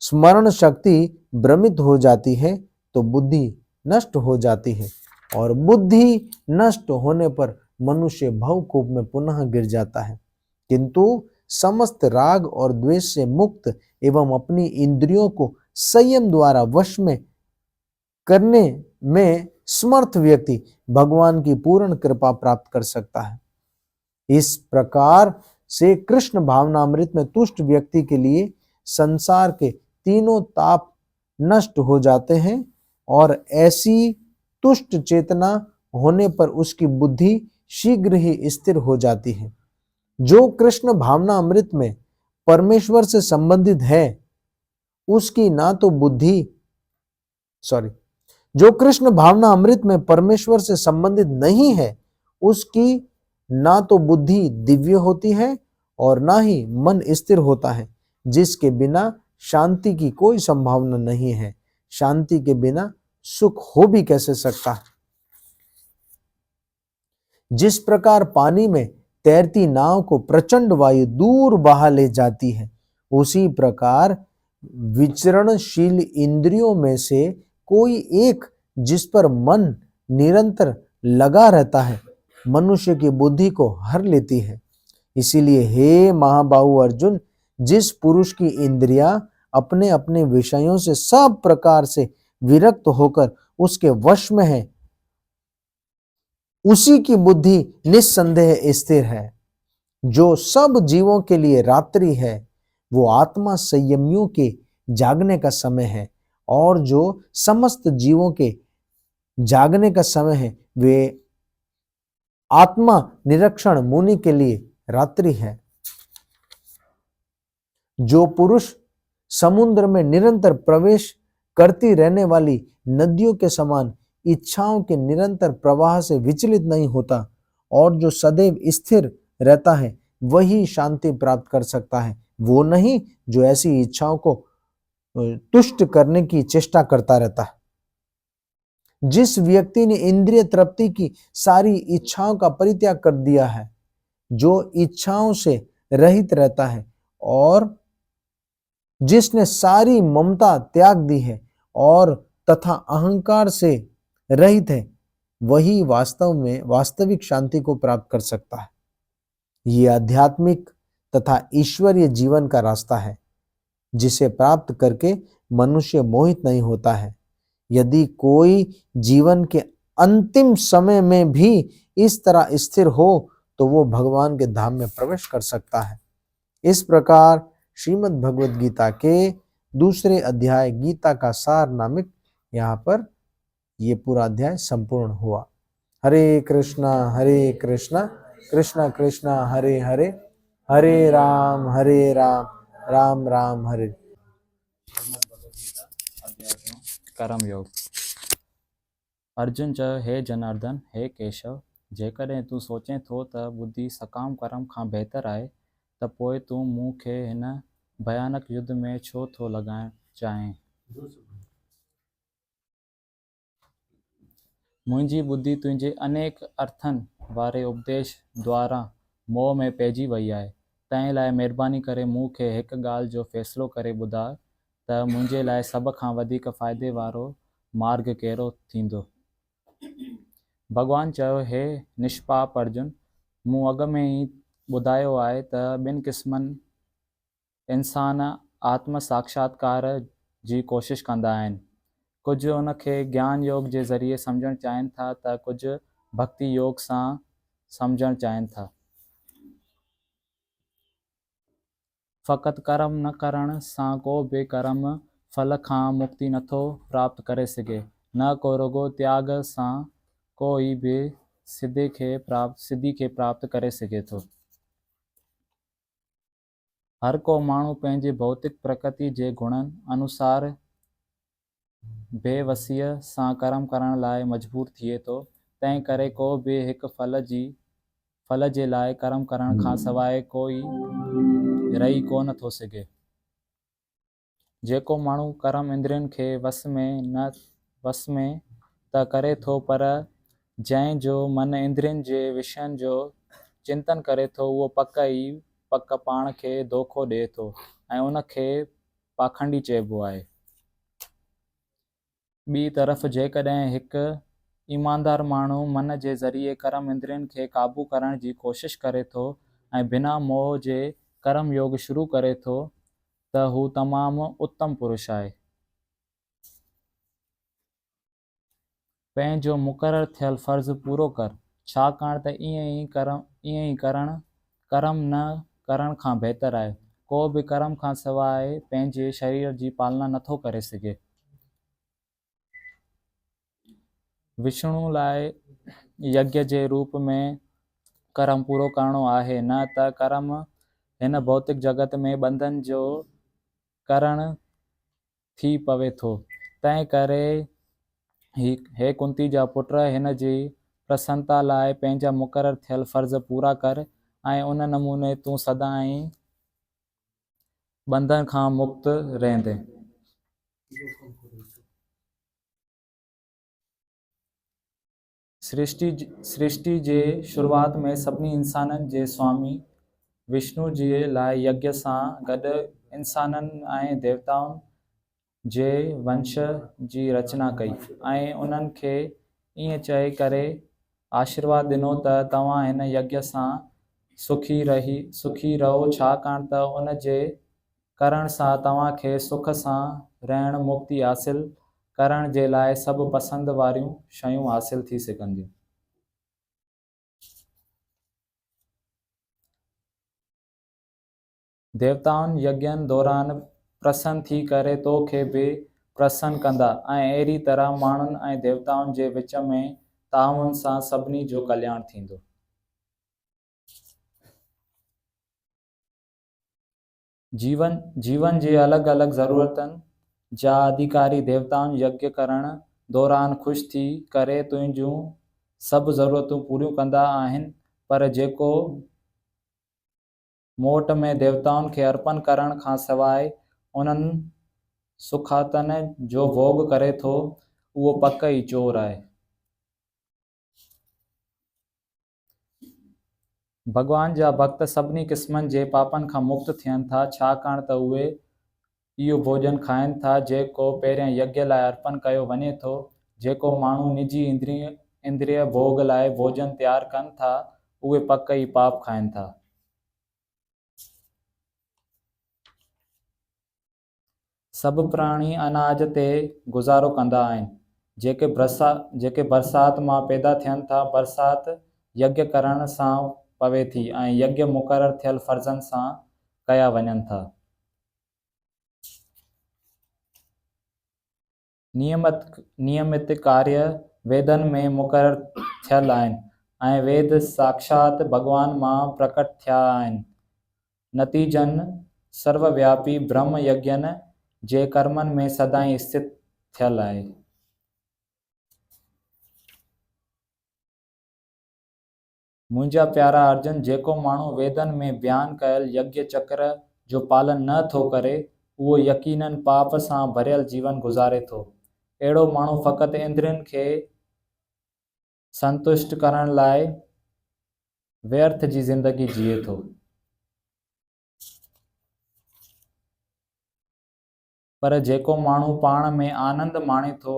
स्मरण शक्ति भ्रमित हो जाती है तो बुद्धि नष्ट हो जाती है और बुद्धि नष्ट होने पर मनुष्य भवकूप में पुनः गिर जाता है। किंतु समस्त राग और द्वेष से मुक्त एवं अपनी इंद्रियों को संयम द्वारा वश में करने में समर्थ व्यक्ति भगवान की पूर्ण कृपा प्राप्त कर सकता है। इस प्रकार से कृष्ण भावनामृत में तुष्ट व्यक्ति के लिए संसार के तीनों ताप नष्ट हो जाते हैं और ऐसी तुष्ट चेतना होने पर उसकी बुद्धि शीघ्र ही स्थिर हो जाती है। जो कृष्ण भावना अमृत में परमेश्वर से संबंधित है उसकी ना तो जो कृष्ण भावना अमृत में परमेश्वर से संबंधित नहीं है, उसकी ना तो बुद्धि दिव्य होती है और ना ही मन स्थिर होता है, जिसके बिना शांति की कोई संभावना नहीं है। शांति के बिना सुख हो भी कैसे सकता है? जिस प्रकार पानी में तैरती नाव को प्रचंड वायु दूर बहा ले जाती है, उसी प्रकार विचरणशील इंद्रियों में से कोई एक जिस पर मन निरंतर लगा रहता है, मनुष्य की बुद्धि को हर लेती है। इसीलिए हे महाबाहु अर्जुन, जिस पुरुष की इंद्रियां अपने अपने विषयों से सब प्रकार से विरक्त होकर उसके वश में है, उसी की बुद्धि निस्संदेह स्थिर है। जो सब जीवों के लिए रात्रि है, वो आत्मा संयमियों के जागने का समय है, और जो समस्त जीवों के जागने का समय है, वे आत्मा निरीक्षण मुनि के लिए रात्रि है। जो पुरुष समुद्र में निरंतर प्रवेश करती रहने वाली नदियों के समान इच्छाओं के निरंतर प्रवाह से विचलित नहीं होता और जो सदैव स्थिर रहता है, वही शांति प्राप्त कर सकता है, वो नहीं जो ऐसी इच्छाओं को तुष्ट करने की चेष्टा करता रहता है। जिस व्यक्ति ने इंद्रिय तृप्ति की सारी इच्छाओं का परित्याग कर दिया है, जो इच्छाओं से रहित रहता है और जिसने सारी ममता त्याग दी है और तथा अहंकार से रहित है, वही वास्तव में वास्तविक शांति को प्राप्त कर सकता है। यह आध्यात्मिक तथा ईश्वरीय जीवन का रास्ता है, जिसे प्राप्त करके मनुष्य मोहित नहीं होता है। यदि कोई जीवन के अंतिम समय में भी इस तरह स्थिर हो, तो वो भगवान के धाम में प्रवेश कर सकता है। इस प्रकार श्रीमद् भगवद गीता के दूसरे अध्याय गीता का सार नामक यहाँ पर ये पूरा अध्याय संपूर्ण हुआ। हरे कृष्णा कृष्णा कृष्णा हरे हरे, हरे राम राम राम हरे। कर्म योग। अर्जुन चयो, हे जनार्दन, हे केशव, जेकॾहिं तूं सोचें थो त बुद्धि सकाम कर्म खां बहितर आहे, त पोइ तूं मूं खे हिन भयानक युद्ध में छो थो लॻाइण चाहें? मुंहिंजी बुद्धि तुंहिंजे अनेक अर्थनि वारे उपदेश द्वारा मोह में पइजी वई आहे। तंहिं लाइ महिरबानी करे मूं खे हिकु ॻाल्हि जो फ़ैसिलो करे ॿुधा त मुंहिंजे लाइ सभ खां वधीक फ़ाइदे वारो मार्ग कहिड़ो थींदो। भॻवानु चयो, हे निष्पाप अर्जुन, मूं अॻ में ई ॿुधायो आहे त ॿिनि क़िस्मनि इंसान आत्म साक्षात्कार जी कोशिशि कंदा आहिनि। कुझु उनखे ज्ञान योग जे ज़रिए सम्झणु चाहिनि था त कुझु भक्ति योग सां सम्झणु चाहिनि था। फ़क़ति कर्म न करण सां को बि कर्म फल खां मुक्ति नथो प्राप्त करे सघे, न को रुगो त्याग सां कोई बि सिद्धि खे प्राप्त करे सघे थो। हर को माण्हू पंहिंजे भौतिक प्रकृति जे गुणनि अनुसार बेवसीअ सां कर्म करण लाइ मजबूर थिए थो। तंहिं करे को बि हिकु फल जे लाइ कर्म करण खां सवाइ कोई रही कोन थो सघे। जेको माण्हू कर्म इंद्रियनि खे वस में त करे थो, पर जंहिंजो मन इंद्रियनि जे विषयनि जो चिंतन करे थो, उहो पक पाण खे धोखो ॾिए थो ऐं उनखे पाखंडी चइबो आहे। ॿी तरफ़ जेकॾहिं हिकु ईमानदार माण्हू मन जे ज़रिए कर्म इंद्रियनि खे क़ाबू करण जी कोशिशि करे थो ऐं बिना मोह जे कर्म योग शुरू करे थो, त हू तमामु उत्तम पुरुष आहे। पंहिंजो मुक़ररु थियल फ़र्ज़ु पूरो कर, छाकाणि त ईअं ई कर्म न करण खां बहितर आहे। को बि कर्म खां सवाइ पंहिंजे शरीर जी पालना नथो करे सघे। विष्णु लाइ यज्ञ जे रूप में कर्म पूरो करणो आहे, न त कर्म हिन भौतिक जगत में बंधन जो करण थी पवे थो। तंहिं करे हे कुंती जा पुट, हिन जी प्रसन्नता लाइ पंहिंजा मुक़ररु थियल फ़र्ज़ पूरा कर ऐं उन नमूने तूं सदाईं बंधन खां मुक्त रहंदे। सृष्टि जे शुरूआत में सभिनी इंसाननि जे स्वामी विष्णु जे लाइ यज्ञ सां गॾु इंसाननि ऐं देवताउनि जे वंश जी रचना कई ऐं उन्हनि खे ईअं चई करे आशीर्वाद ॾिनो त तव्हां हिन यज्ञ सां सुखी रहो, छाकाणि त उन जे करण सां तव्हांखे सुख सां रहण, मुक्ति हासिल करण जे लाइ सभु पसंदि वारियूं शयूं हासिल थी सघंदियूं। देवताउनि यज्ञनि दौरान प्रसन्न थी करे तोखे बि प्रसन्न कंदा ऐं अहिड़ी तरह माण्हुनि ऐं देवताउनि जे विच में ताउन सां सभिनी जो कल्याण थींदो। जीवन जे अलॻि अलॻि ज़रूरतनि जा अधिकारी देवताउनि यज्ञ करण दौरान ख़ुशि थी करे तुंहिंजूं सभु ज़रूरतूं पूरियूं कंदा आहिनि, पर जेको मोट में देवताउनि खे अर्पण करण खां सवाइ उन्हनि सुखातनि जो भोग करे थो, उहो पक ई चोर आहे। भॻवान जा भक्त सभिनी क़िस्मनि जे पापनि खां मुक्त थियनि था, छाकाणि त उहे इहो भोजन खाइनि था जेको पहिरियां यज्ञ लाइ अर्पण कयो वञे थो। जेको माण्हू निजी इंद्रिय भोग लाइ भोजन तयारु कनि था, उहे पक ई पाप खाइनि था। सभु प्राणी अनाज ते गुज़ारो कंदा आहिनि जेके बरसात मां पैदा थियनि था। बरसात यज्ञ करण सां पवे थी ऐं यज्ञ मुक़ररु थियल फ़र्ज़नि सां कया वञनि था। नियमित कार्य वेदनि में मुक़ररु थियल आहिनि ऐं वेद साक्षात भॻवान मां प्रकट थिया आहिनि। नतीजन सर्वव्यापी ब्रह्म यज्ञनि जे कर्मनि में सदाईं स्थित थियल आहे। मुंहिंजा प्यारा अर्जुन, जेको माण्हू वेदनि में बयानु कयल यज्ञ चक्र जो पालन न थो करे, उहो यकीनन पाप सां भरियल जीवन गुज़ारे थो। अहिड़ो माण्हू फ़क़ति इंद्रियनि खे संतुष्ट करण लाइ व्यर्थ जी ज़िंदगी जिए थो। पर जेको माण्हू पाण में आनंद माणे थो,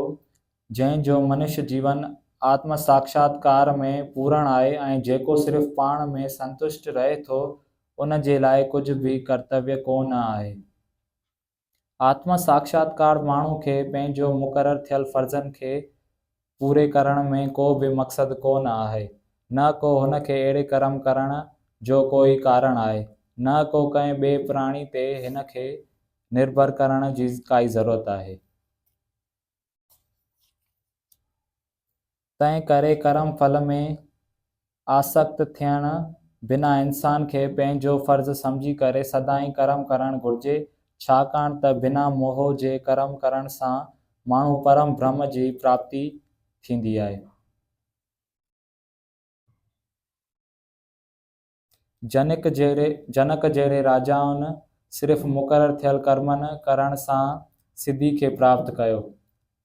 जंहिंजो मनुष्य जीवन आत्म साक्षात्कार में पूर्ण आहे ऐं जेको सिर्फ़ पाण में संतुष्ट रहे थो, उन जे लाइ कुझु बि कर्तव्य कोन आहे। आत्म साक्षात्कार माण्हू खे पंहिंजो मुक़ररु थियल फ़र्ज़नि खे पूरे करण में को बि मक़सदु कोन आहे, न को हुनखे अहिड़े कर्म करण जो कोई कारण आहे, न को कंहिं ॿिए प्राणी ते हिन खे निर्भर करण जी काई ज़रूरत आहे। तंहिं करे कर्म फल में आसक्त थियण बिना इंसान खे पंहिंजो फ़र्ज़ु सम्झी करे सदाईं कर्म करणु घुरिजे, छाकाणि त बिना मोह जे कर्म करण सां माण्हू परम ब्रह्म जी प्राप्ति थींदी आहे। जनक जहिड़े राजाउनि सिर्फ़ मुक़ररु थियल कर्मनि करण सां सिद्धि खे प्राप्त कयो।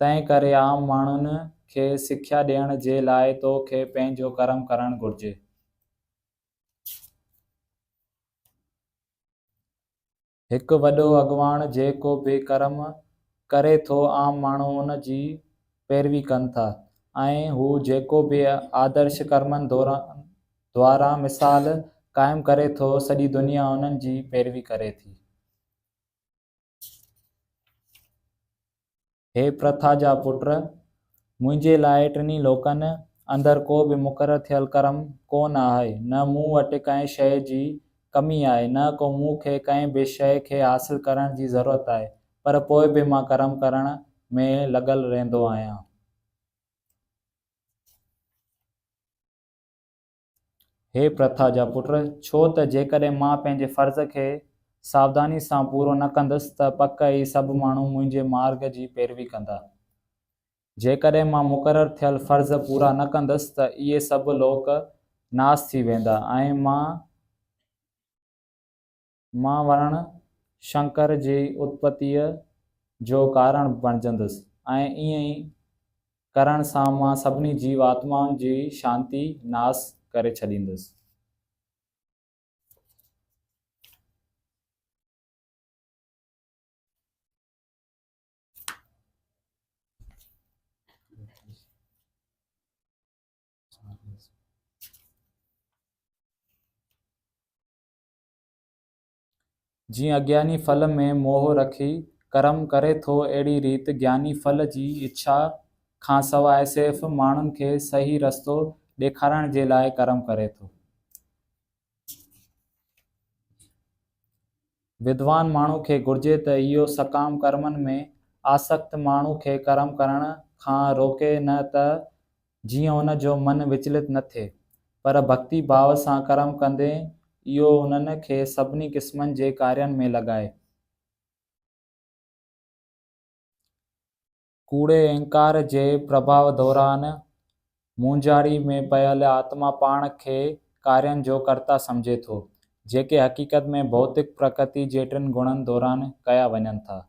तंहिं करे आम माण्हुनि खे सिख्या ॾियण जे लाइ तोखे पंहिंजो कर्म करणु घुरिजे। हिकु वॾो अॻुवाण जेको बि कर्म करे थो, आम माण्हू उन जी पैरवी कनि था ऐं हू जेको बि आदर्श कर्मनि द्वारा मिसाल क़ाइमु करे थो, सॼी दुनिया उन्हनि जी पैरवी करे थी। हे प्रथा जा पुट, मुंहिंजे लाइ टिनी लोकनि अंदरि को बि मुक़ररु थियल कर्म कोन आहे। न मूं वटि कंहिं शइ जी कमी आहे, न को मूंखे कंहिं बि शइ खे हासिल करण जी ज़रूरत आहे, पर पोइ बि मां कर्म करण में लॻल रहंदो आहियां। हे प्रथा जा पुट, छो त जेकॾहिं मां पंहिंजे फ़र्ज़ खे सावधानी सां पूरो न कंदुसि त पक ई सभु माण्हू मुंहिंजे मार्ग जी पैरवी कंदा। जेकॾहिं मां मुक़ररु थियल फ़र्ज़ पूरा न कंदुसि त इहे सभु लोक नास थी वेंदा ऐं मां वर्ण शंकर जी उत्पत्तीअ जो कारण बणिजंदुसि ऐं ईअं ई करण सां मां सभिनी जीव आत्माउनि जी शांती नास करे छॾींदुसि। जीअं अज्ञानी फल में मोह रखी कर्म करे थो, अहिड़ी रीति ज्ञानी फल जी इच्छा खां सवाइ सिर्फ़ु माण्हुनि खे सही रस्तो ॾेखारण जे लाइ कर्म करे थो। विद्वान माण्हू खे घुर्जे त इहो सकाम कर्मनि में आसक्त माण्हू खे कर्म करण खां रोके न त जीअं हुन जो मन विचलित न थिए, पर भक्ति भाव सां कर्म कंदे इहो उन्हनि खे सभिनी क़िस्मनि जे कार्यनि में लॻाए। कूड़े अहंकार जे प्रभाव दौरान मुंझारी में पयल आत्मा पाण खे कार्यनि जो कर्ता सम्झे थो, जेके हक़ीक़त में भौतिक प्रकृति जे टिनि गुणनि दौरान कया वञनि था।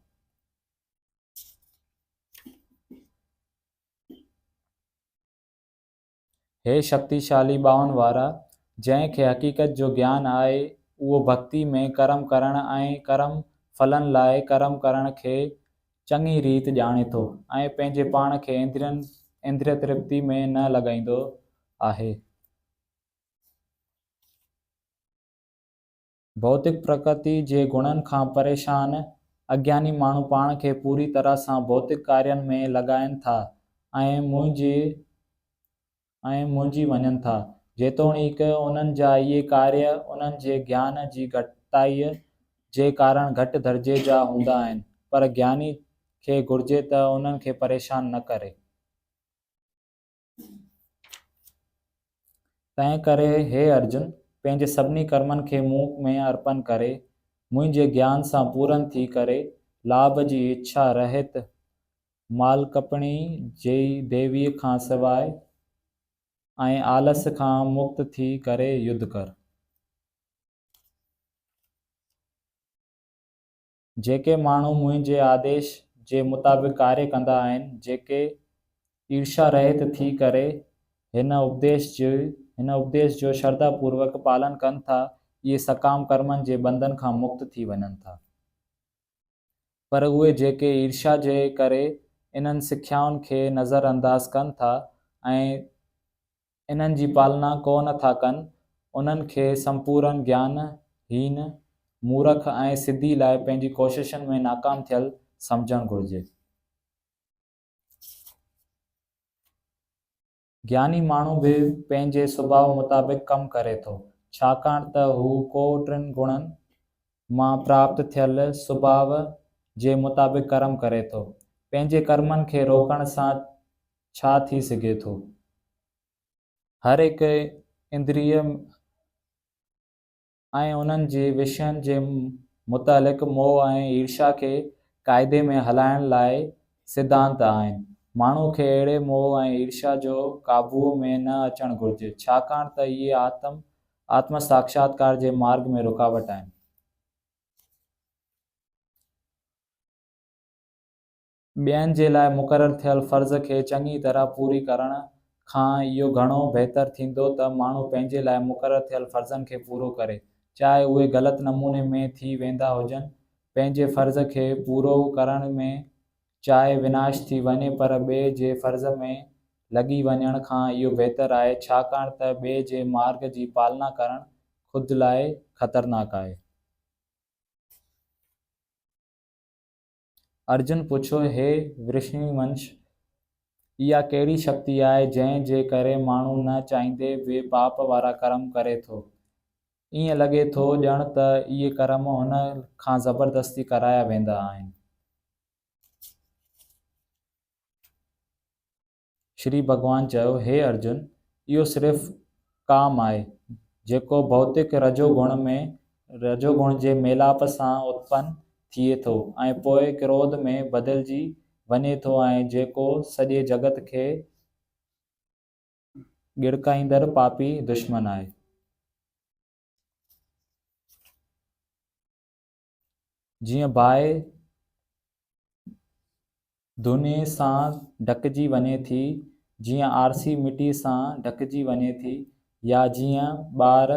हे शक्तिशाली ॿाहुनि वारा, जंहिंखे हक़ीक़त जो ज्ञान आहे, उहो भक्ति में कर्म करण ऐं कर्म फलनि लाइ कर्म करण खे चङी रीति ॼाणे थो ऐं पंहिंजे पाण खे इंद्रिय तृप्ति में न लॻाईंदो आहे। भौतिक प्रकृति जे गुणनि खां परेशान अज्ञानी माण्हू पाण खे पूरी तरह सां भौतिक कार्यनि में लॻाइनि था ऐं मुंझी वञनि था। जेतोणीकि उन्हनि जा इहे कार्य उन्हनि जे ज्ञान जी घटिताईअ जे कारण घटि दर्जे जा हूंदा आहिनि, पर ज्ञानी खे घुर्जे त उन्हनि खे परेशान न करे। तंहिं करे हे अर्जुन, पंहिंजे सभिनी कर्मनि खे मूं में अर्पण करे मुंहिंजे ज्ञान सां पूरन थी करे लाभ जी इच्छा रहित मालकपणी जी देवीअ खां सवाइ ऐं आलस खां मुक्त थी करे युद्ध कर। जेके माण्हू मुंहिंजे आदेश जे मुताबिक़ कार्य कंदा आहिनि, जेके ईर्ष्या रहित थी करे हिन उपदेश जो श्रद्धापूर्वक पालन कनि था, इहे सकाम कर्मनि जे बंधन खां मुक्त थी वञनि था। पर उहे जेके ईर्ष्या जे करे इन्हनि सिख्याउनि खे नज़रअंदाज़ कनि था ऐं इन्हनि जी पालना कोन था कनि, उन्हनि खे संपूर्ण ज्ञानहीन, मूर्ख ऐं सिद्धि लाइ पंहिंजी कोशिशनि में नाकाम थियल सम्झणु घुर्जे। ज्ञानी माण्हू बि पंहिंजे सुभाउ मुताबिक़ कमु करे थो, छाकाणि त हू को टिनि गुणनि मां प्राप्त थियल सुभाउ जे मुताबिक़ कर्म करे थो। पंहिंजे कर्मनि खे रोकण सां छा थी सघे थो? हर हिकु इंद्रिय ऐं उन्हनि जे विषयनि जे मुतालिक़ मोह ऐं ईर्ष्या खे क़ाइदे में हलाइण लाइ सिद्धांत आहिनि। माण्हू खे अहिड़े मोह ऐं ईर्ष्या जो काबूअ में न अचणु घुर्जे, छाकाणि त इहे आत्म साक्षात्कार जे मार्ग में रुकावट आहिनि। ॿियनि जे लाइ मुक़ररु थियल फ़र्ज़ खे चङी तरह पूरी करण खां इहो घणो बहितर थींदो त माण्हू पंहिंजे लाइ मुक़ररु थियल फ़र्ज़नि खे पूरो करे, चाहे उहे ग़लति नमूने में थी वेंदा हुजनि। पंहिंजे फ़र्ज़ खे पूरो करण में चाहे विनाश थी वञे, पर ॿिए जे फ़र्ज़ में लॻी वञण खां इहो बहितर आहे, छाकाणि त ॿिए जे मार्ग जी पालना करणु ख़ुदि लाइ ख़तरनाक आहे। अर्जुन पुछो, हे वृषणवंश, इहा कहिड़ी शक्ति आहे जंहिं जे करे माण्हू न चाहींदे बि पाप वारा कर्म करे थो? ईअं लॻे थो ॼण त इहे कर्म हुन खां ज़बरदस्ती कराया वेंदा आहिनि। श्री भॻवान चयो, हे अर्जुन, इहो सिर्फ़ु काम आहे जेको भौतिक रजोगुण में रजोगुण जे मेलाप सां उत्पन्न थिए थो ऐं पोइ क्रोध में बदिलजी वञे थो ऐं जेको सॼे जगत खे गिड़काईंदड़ पापी दुश्मन आहे। जीअं बाहि धुने सां ढकिजी वञे थी, जीअं आरसी मिटी सां ढकिजी वञे थी, या जीअं ॿार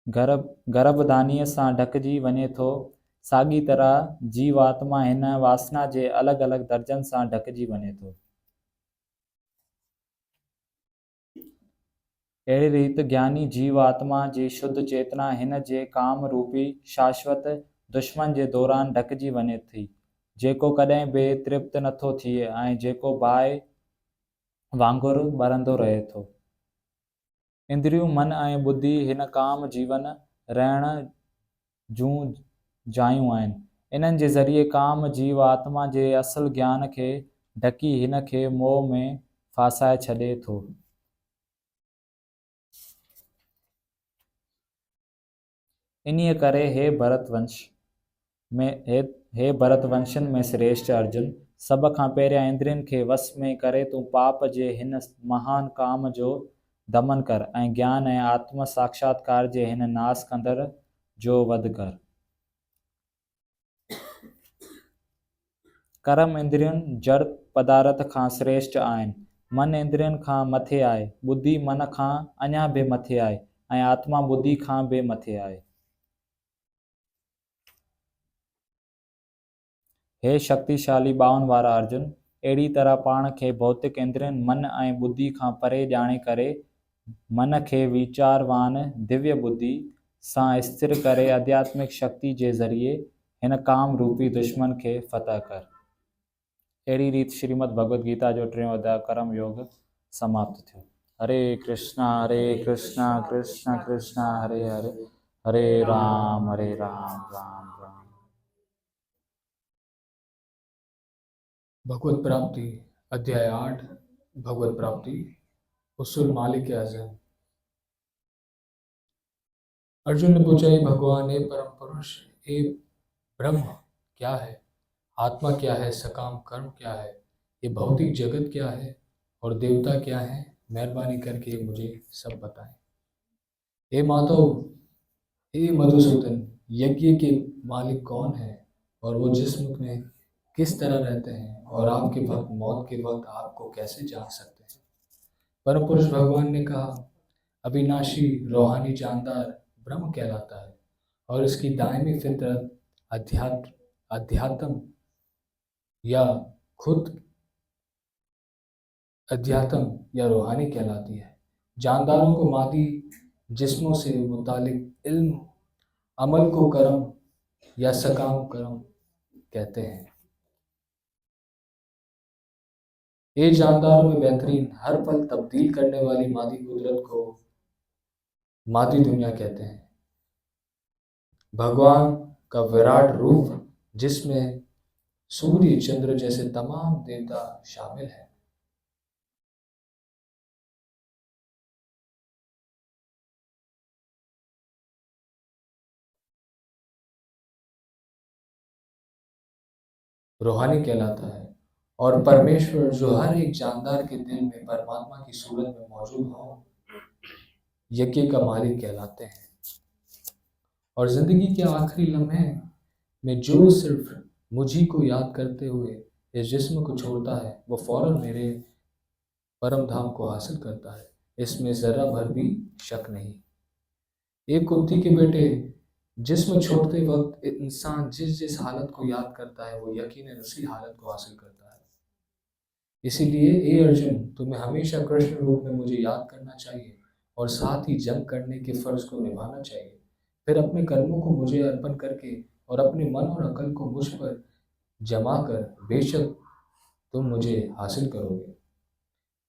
गर्भधानीअ सां ढकिजी वञे थो, साॻी तरह जीवात्मा हिन वासना जे अलॻि अलॻि दर्जनि सां ढकिजी वञे थो। अहिड़ी रीति ज्ञानी जीवात्मा जी शुद्ध चेतना हिन जे काम रूपी शाश्वत दुश्मन जे दौरान ढकिजी वञे थी, जेको कॾहिं बि तृप्त नथो थिए ऐं जेको बाहि वांगुरु ॿरंदो रहे थो। इंद्रियूं, मन ऐं बुद्धि हिन काम जीवन रहण जूं जायूं आहिनि। इन्हनि जे ज़रिए काम जीव आत्मा जे असल ज्ञान खे ढकी हिन खे मोह में फासाए छॾे थो। इन्हीअ करे हे भरतवंशन में श्रेष्ठ अर्जुन, सभ खां पहिरियां इंद्रियनि खे वस में करे तूं पाप जे हिन महान काम जो दमन कर ऐं ज्ञान ऐं आत्म साक्षात्कार जे हिन नास कंदड़ जो वध कर। कर्म इंद्रियुनि जड़ पदार्थ खां श्रेष्ठ आहिनि। मन इंद्रियनि खां मथे आहे, बुद्धि मन खां अञा बि मथे आहे ऐं आत्मा बुद्धि खां बि मथे आहे। हे शक्तिशाली ॿाहुनि वारा अर्जुन, अहिड़ी तरह पाण खे भौतिक इंद्रियनि मन ऐं बुद्धि खां परे ॼाणे करे मन खे वीचारवान दिव्य बुद्धि सां स्थिर करे आध्यात्मिक शक्ति जे ज़रिए हिन काम रूपी दुश्मन खे फतह कर। अहिड़ी रीति श्रीमद् भगवद गीता जो 3 अध्याय कर्म योग समाप्त थियो। हरे कृष्णा कृष्णा कृष्णा हरे हरे, हरे राम राम राम। भगवत प्राप्ति अध्याय 8 भगवत प्राप्ति उसूल मालिक आज़म। अर्जुन ने पूछा, हे भगवान, हे परम पुरुष, हे ब्रह्म क्या है, आत्मा क्या है, सकाम कर्म क्या है, ये भौतिक जगत क्या है और देवता क्या है, मेहरबानी करके मुझे सब बताएं। हे माधव, हे मधुसूदन, यज्ञ के मालिक कौन है और वो जिस मुल्क में किस तरह रहते हैं और आपके भक्त मौत के वक्त आपको कैसे जान सकते हैं। परम पुरुष भगवान ने कहा, अविनाशी रूहानी जानदार ब्रह्म कहलाता है और इसकी दायमी फितरत अध्यात्म या खुद अध्यात्म या रूहानी कहलाती है। जानदारों को मादी जिस्मों से मुतालिक इल्म, अमल को कर्म या सकाम कर्म कहते हैं। ये जानदारों में बेहतरीन, हर पल तब्दील करने वाली मादी कुदरत को मादी दुनिया कहते हैं। भगवान का विराट रूप जिसमें सूर्य चंद्र जैसे तमाम देवता शामिल हैं। रूहानी कहलाता है और परमेश्वर जो हर एक जानदार के दिल में परमात्मा की सूरत में मौजूद हो, यज्ञ का मालिक कहलाते हैं। और जिंदगी के आखिरी लम्हे में जो सिर्फ मुझी को याद करते हुए इस जिस्म को छोड़ता है, वो फौरन मेरे परम धाम को हासिल करता है, इसमें जरा भर भी शक नहीं। एक कुंती के बेटे, जिस्म छोड़ते वक्त इंसान जिस हालत को याद करता है वो यकीनन उसी हालत को हासिल करता है। इसीलिए ए अर्जुन, तुम्हें हमेशा कृष्ण रूप में मुझे याद करना चाहिए और साथ ही जंग करने के फर्ज को निभाना चाहिए। फिर अपने कर्मों को मुझे अर्पण करके और अपने मन और अकल को मुझ पर जमा कर बेशक तुम मुझे हासिल करोगे।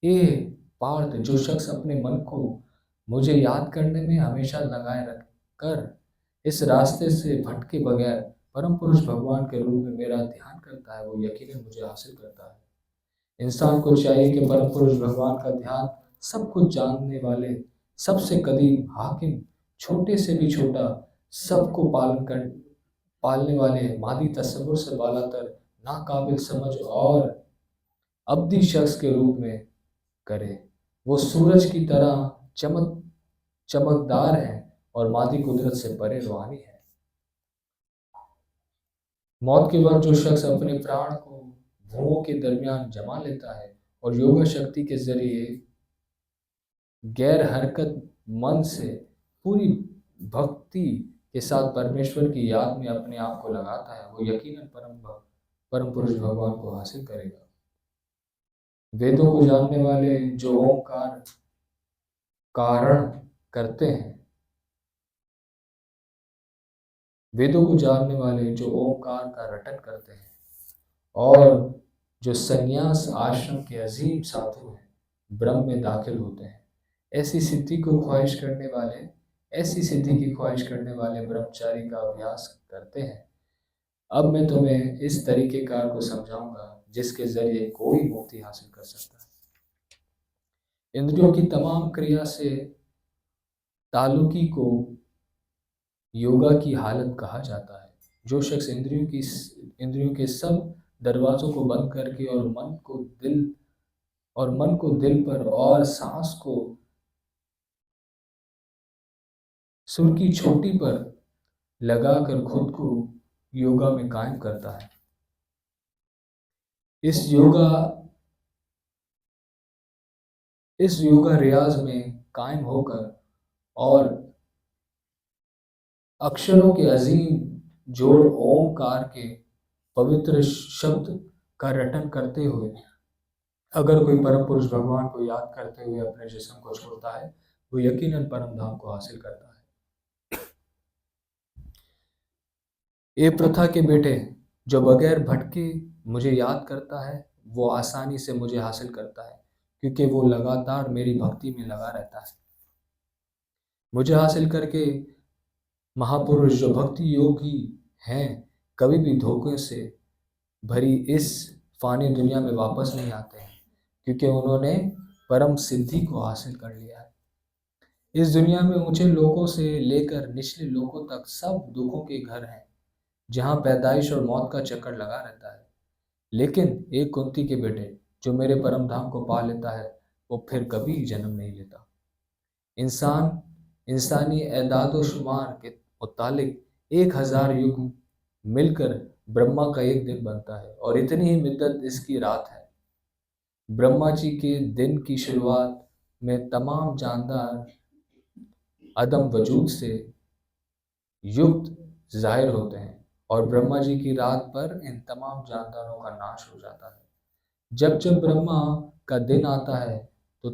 ये पार्थ, जो शख्स अपने मन को मुझे याद करने में हमेशा लगाए रख कर इस रास्ते से भटके बगैर परम पुरुष भगवान के रूप में मेरा ध्यान करता है, वो यकीनन मुझे हासिल करता है। इंसान को चाहिए कि परम पुरुष भगवान का ध्यान सब कुछ जानने वाले सबसे कदीम हाकिम छोटे से भी छोटा, सबको पालने वाले मादी तस्वुर से बालातर, नाकाबिल समझ और अब्दी शख्स के रूप में करे। वो सूरज की तरह चमकदार है और मादी कुदरत से परे रूहानी है। मौत के वक्त जो शख्स अपने प्राण को भुवों के दरमियान जमा लेता है और योगा शक्ति के जरिए गैर हरकत मन से पूरी भक्ति के साथ परमेश्वर की याद में अपने आप को लगाता है, वो यकीनन परम पुरुष भगवान को हासिल करेगा। वेदों को जानने वाले जो ओंकार कारण करते हैं, वेदों को जानने वाले जो ओंकार का रटन करते हैं और जो संन्यास आश्रम के अजीम साधु हैं, ब्रह्म में दाखिल होते हैं। ऐसी सिद्धि की ख्वाहिश करने वाले ब्रह्मचारी का अभ्यास करते हैं। अब मैं तुम्हें इस तरीकेकार को समझाऊंगा जिसके जरिए कोई मुक्ति हासिल कर सकता है। इंद्रियों की तमाम क्रिया से ताल्लुकी को योगा की हालत कहा जाता है। जो शख्स इंद्रियों के सब दरवाजों को बंद करके और मन को दिल पर और सांस को सुर की चोटी पर लगाकर खुद को योगा में कायम करता है, इस योगा रियाज में कायम होकर और अक्षरों के अजीम जोड़ ओंकार के पवित्र शब्द का रटन करते हुए अगर कोई परम पुरुष भगवान को याद करते हुए अपने जिस्म को छोड़ता है, वो यकीनन परम धाम को हासिल करता है। ए प्रथा के बेटे, जो बगैर भटके मुझे याद करता है वो आसानी से मुझे हासिल करता है, क्योंकि वो लगातार मेरी भक्ति में लगा रहता है। मुझे हासिल करके महापुरुष जो भक्ति योगी हैं कभी भी धोखे से भरी इस फानी दुनिया में वापस नहीं आते हैं, क्योंकि उन्होंने परम सिद्धि को हासिल कर लिया है। इस दुनिया में ऊंचे लोगों से लेकर निचले लोगों तक सब दुखों के घर हैं, जहां पैदाइश और मौत का चक्कर लगा रहता है। लेकिन एक कुंती के बेटे जो मेरे परम धाम को पा लेता है वो फिर कभी जन्म नहीं लेता। इंसानी एदादो शुमार के मुतालिक 1000 युग मिलकर ब्रह्मा का एक दिन बनता है और इतनी ही मिद्दत इसकी रात है। ब्रह्मा जी के दिन की शुरुआत में तमाम जानदार अदम वजूद से युक्त जाहिर होते हैं और ब्रह्मा जी की रात पर इन तमाम जानदारों का नाश हो जाता है। जब ब्रह्मा का दिन आता है तो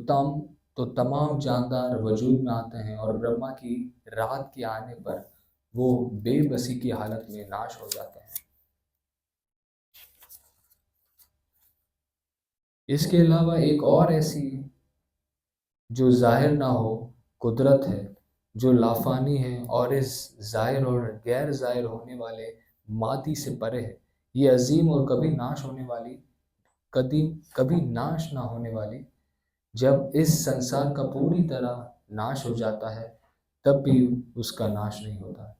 तमाम जानदार वजूद में आते हैं और ब्रह्मा की रात के आने पर वो बेबसी की हालत में नाश हो जाते हैं। इसके अलावा एक और ऐसी जो जाहिर ना हो कुदरत है, जो लाफानी है और इस जाहिर और गैर जाहिर होने वाले मादी से परे है। ये अजीम और कभी नाश ना होने वाली, जब इस संसार का पूरी तरह नाश हो जाता है तब भी उसका नाश नहीं होता।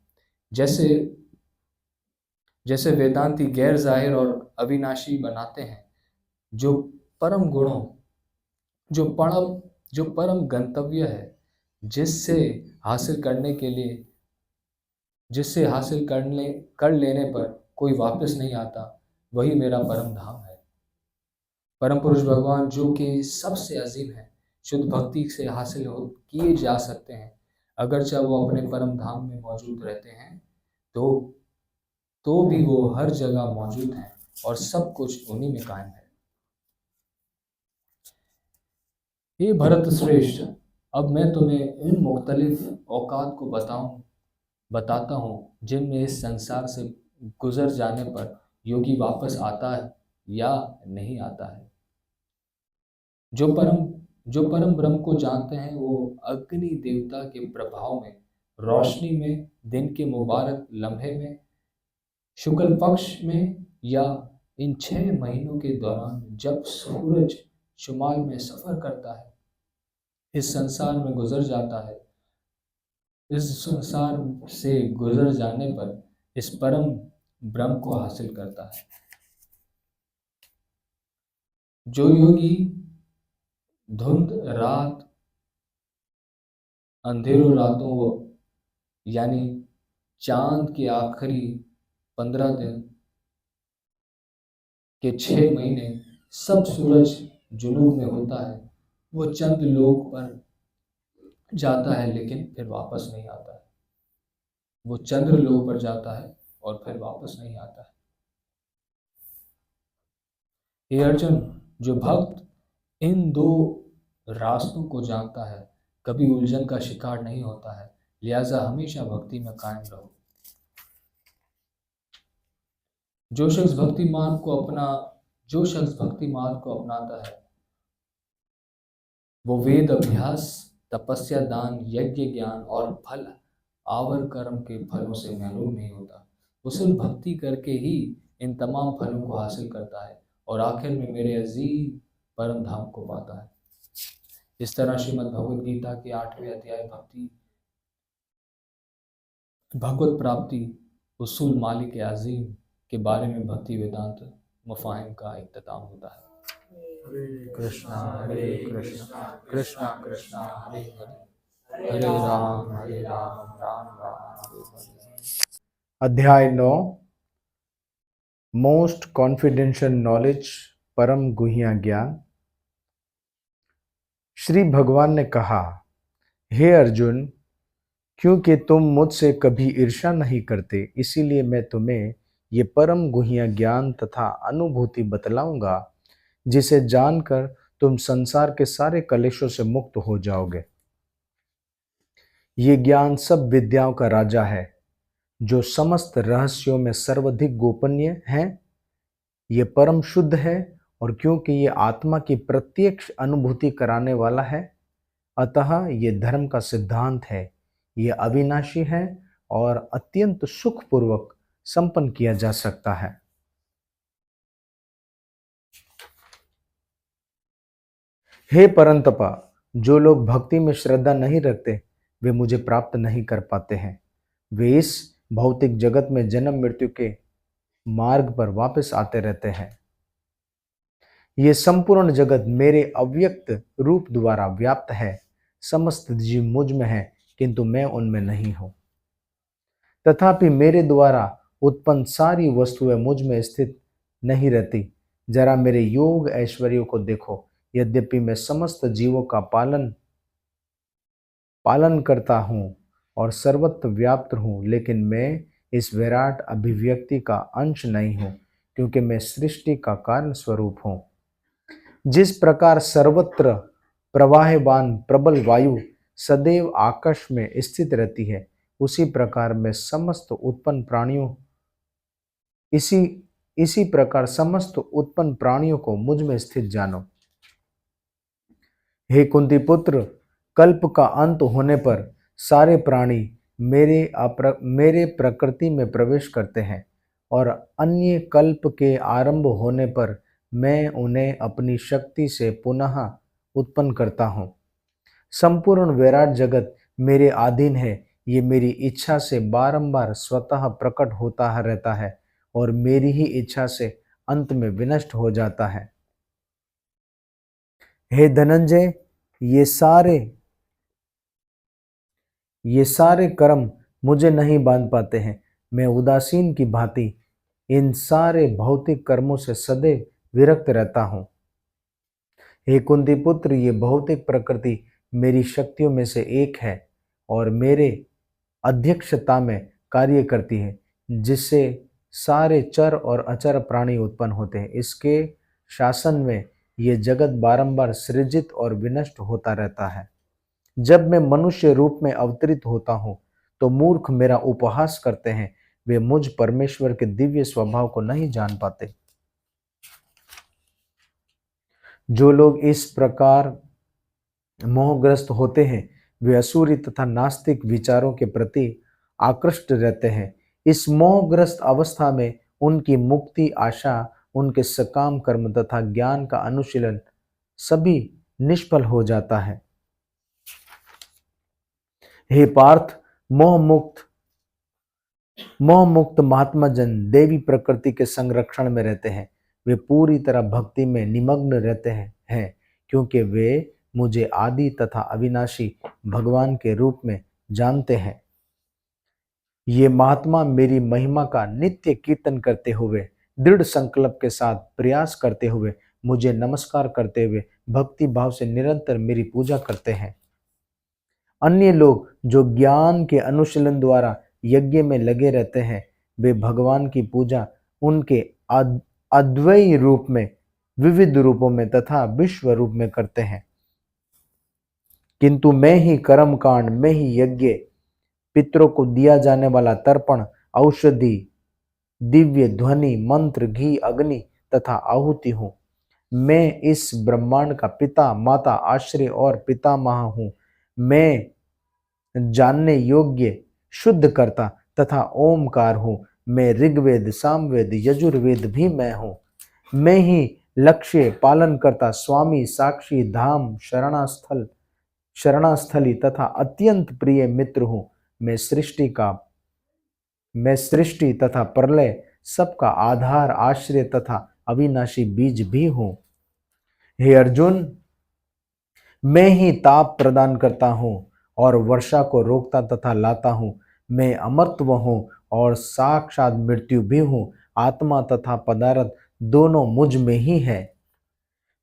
जैसे वेदांती गैर जाहिर और अविनाशी बनाते हैं, जो परम गुणों जो परम गंतव्य है, जिससे हासिल कर लेने पर कोई वापस नहीं आता, वही मेरा परम धाम है। परम पुरुष भगवान जो कि सबसे अजीम है, शुद्ध भक्ति से हासिल किए जा सकते हैं। अगरचे वो अपने परम धाम में मौजूद रहते हैं तो भी वो हर जगह मौजूद हैं और सब कुछ उन्हीं में कायम है। हे भरत श्रेष्ठ, अब मैं तुम्हें उन मुख्तलिफ औकात को बताता हूँ जिनमें इस संसार से गुजर जाने पर योगी वापस आता है या नहीं आता है। जो परम ब्रह्म को जानते हैं वो अग्नि देवता के प्रभाव में, रोशनी में, दिन के मुबारक लम्हे में, शुक्ल पक्ष में या इन 6 महीनों के दौरान जब सूरज शुमाल में सफ़र करता है, इस संसार में गुजर जाता है, इस संसार से गुजर जाने पर इस परम ब्रह्म को हासिल करता है। जो योगी धुंध रात, अंधेरों रातों यानी चांद के आखिरी 15 दिन के 6 महीने सब सूरज जुनूब में होता है, वो चंद्र लोक पर जाता है लेकिन फिर वापस नहीं आता है। वो चंद्र लोक पर जाता है और फिर वापस नहीं आता है। हे अर्जुन, जो भक्त इन दो रास्तों को जानता है कभी उलझन का शिकार नहीं होता है, लिहाजा हमेशा भक्ति में कायम रहो। जो शख्स भक्ति मार्ग को अपनाता है वो वेद अभ्यास, तपस्या, दान, यज्ञ, ज्ञान और फल आवर कर्म के फलों से महरूम नहीं होता। वो सिर्फ भक्ति करके ही इन तमाम फलों को हासिल करता है और आखिर में मेरे अजीम परम धाम को पाता है। इस तरह श्रीमद् भगवद गीता के 8वें अध्याय भगवत प्राप्ति उसूल मालिक आज़ीम के बारे में भक्ति वेदांत मफाहिम का इख्तिताम होता है। हरे कृष्णा कृष्णा कृष्णा हरे हरे, हरे राम राम राम हरे हरे। अध्याय 9 मोस्ट कॉन्फिडेंशियल नॉलेज, परम गुह्य ज्ञान। श्री भगवान ने कहा, हे अर्जुन, क्योंकि तुम मुझसे कभी ईर्ष्या नहीं करते, इसीलिए मैं तुम्हें ये परम गुह्य ज्ञान तथा अनुभूति बतलाऊंगा, जिसे जानकर तुम संसार के सारे कलेशों से मुक्त हो जाओगे। ये ज्ञान सब विद्याओं का राजा है, जो समस्त रहस्यों में सर्वाधिक गोपनीय है। ये परम शुद्ध है, और क्योंकि ये आत्मा की प्रत्यक्ष अनुभूति कराने वाला है, अतः ये धर्म का सिद्धांत है। ये अविनाशी है और अत्यंत सुखपूर्वक संपन्न किया जा सकता है। हे परंतपा, जो लोग भक्ति में श्रद्धा नहीं रखते वे मुझे प्राप्त नहीं कर पाते हैं। वे इस भौतिक जगत में जन्म मृत्यु के मार्ग पर वापस आते रहते हैं। ये संपूर्ण जगत मेरे अव्यक्त रूप द्वारा व्याप्त है। समस्त जीव मुझ में है, किंतु मैं उनमें नहीं हूं। तथापि मेरे द्वारा उत्पन्न सारी वस्तुएं मुझ में स्थित नहीं रहती। जरा मेरे योग ऐश्वर्यों को देखो। यद्यपि मैं समस्त जीवों का पालन करता हूं और सर्वत्र व्याप्त हूं, लेकिन मैं इस विराट अभिव्यक्ति का अंश नहीं हूं, क्योंकि मैं सृष्टि का कारण स्वरूप हूं। जिस प्रकार सर्वत्र प्रवाहमान प्रबल वायु सदैव आकाश में स्थित रहती है, उसी प्रकार मैं समस्त उत्पन्न प्राणियों इसी प्रकार समस्त उत्पन्न प्राणियों को मुझ में स्थित जानो। हे कुंती पुत्र, कल्प का अंत होने पर सारे प्राणी मेरे प्रकृति में प्रवेश करते हैं, और अन्य कल्प के आरंभ होने पर मैं उन्हें अपनी शक्ति से पुनः उत्पन्न करता हूँ। संपूर्ण विराट जगत मेरे अधीन है। ये मेरी इच्छा से बारंबार स्वतः प्रकट होता रहता है और मेरी ही इच्छा से अंत में विनष्ट हो जाता है। हे धनंजय, ये सारे कर्म मुझे नहीं बांध पाते हैं। मैं उदासीन की भांति इन सारे भौतिक कर्मों से सदैव विरक्त रहता हूँ। हे कुंती पुत्र, ये भौतिक प्रकृति मेरी शक्तियों में से एक है और मेरे अध्यक्षता में कार्य करती है, जिससे सारे चर और अचर प्राणी उत्पन्न होते हैं। इसके शासन में ये जगत बारंबार सृजित और विनष्ट होता रहता है। जब मैं मनुष्य रूप में अवतरित होता हूँ तो मूर्ख मेरा उपहास करते हैं। वे मुझ परमेश्वर के दिव्य स्वभाव को नहीं जान पाते। जो लोग इस प्रकार मोहग्रस्त होते हैं वे असुरी तथा नास्तिक विचारों के प्रति आकृष्ट रहते हैं। इस मोहग्रस्त अवस्था में उनकी मुक्ति आशा, उनके सकाम कर्म तथा ज्ञान का अनुशीलन सभी निष्फल हो जाता है। हे पार्थ, मोह मुक्त महात्मा जन देवी प्रकृति के संरक्षण में रहते हैं। वे पूरी तरह भक्ति में निमग्न रहते हैं क्योंकि वे मुझे आदि तथा अविनाशी भगवान के रूप में जानते हैं। ये महात्मा मेरी महिमा का नित्य कीर्तन करते हुए, दृढ़ संकल्प के साथ प्रयास करते हुए, मुझे नमस्कार करते हुए भक्ति भाव से निरंतर मेरी पूजा करते हैं। अन्य लोग जो ज्ञान के अनुशीलन द्वारा यज्ञ में लगे रहते हैं, वे भगवान की पूजा उनके अद्वैय रूप में, विविध रूपों में तथा विश्व रूप में करते हैं, किंतु मैं ही कर्म कांड, मैं ही यज्ञ, पितरों को दिया जाने वाला तर्पण, औषधि, दिव्य ध्वनि, मंत्र, घी, अग्नि तथा आहुति हूं। मैं इस ब्रह्मांड का पिता, माता, आश्रय और पितामह हूं। मैं जानने योग्य शुद्ध कर्ता तथा ओमकार हूं। मैं ऋग्वेद, सामवेद, यजुर्वेद भी मैं हूं। मैं ही लक्ष्य, पालन करता, स्वामी, साक्षी, धाम, शरणास्थली तथा अत्यंत प्रिय मित्र हूं। मैं सृष्टि तथा प्रलय, सबका आधार, आश्रय तथा अविनाशी बीज भी हूं। हे अर्जुन, मैं ही ताप प्रदान करता हूं और वर्षा को रोकता तथा लाता हूं। मैं अमरत्व हूं और साक्षात मृत्यु भी हूं। आत्मा तथा पदार्थ दोनों मुझ में ही है।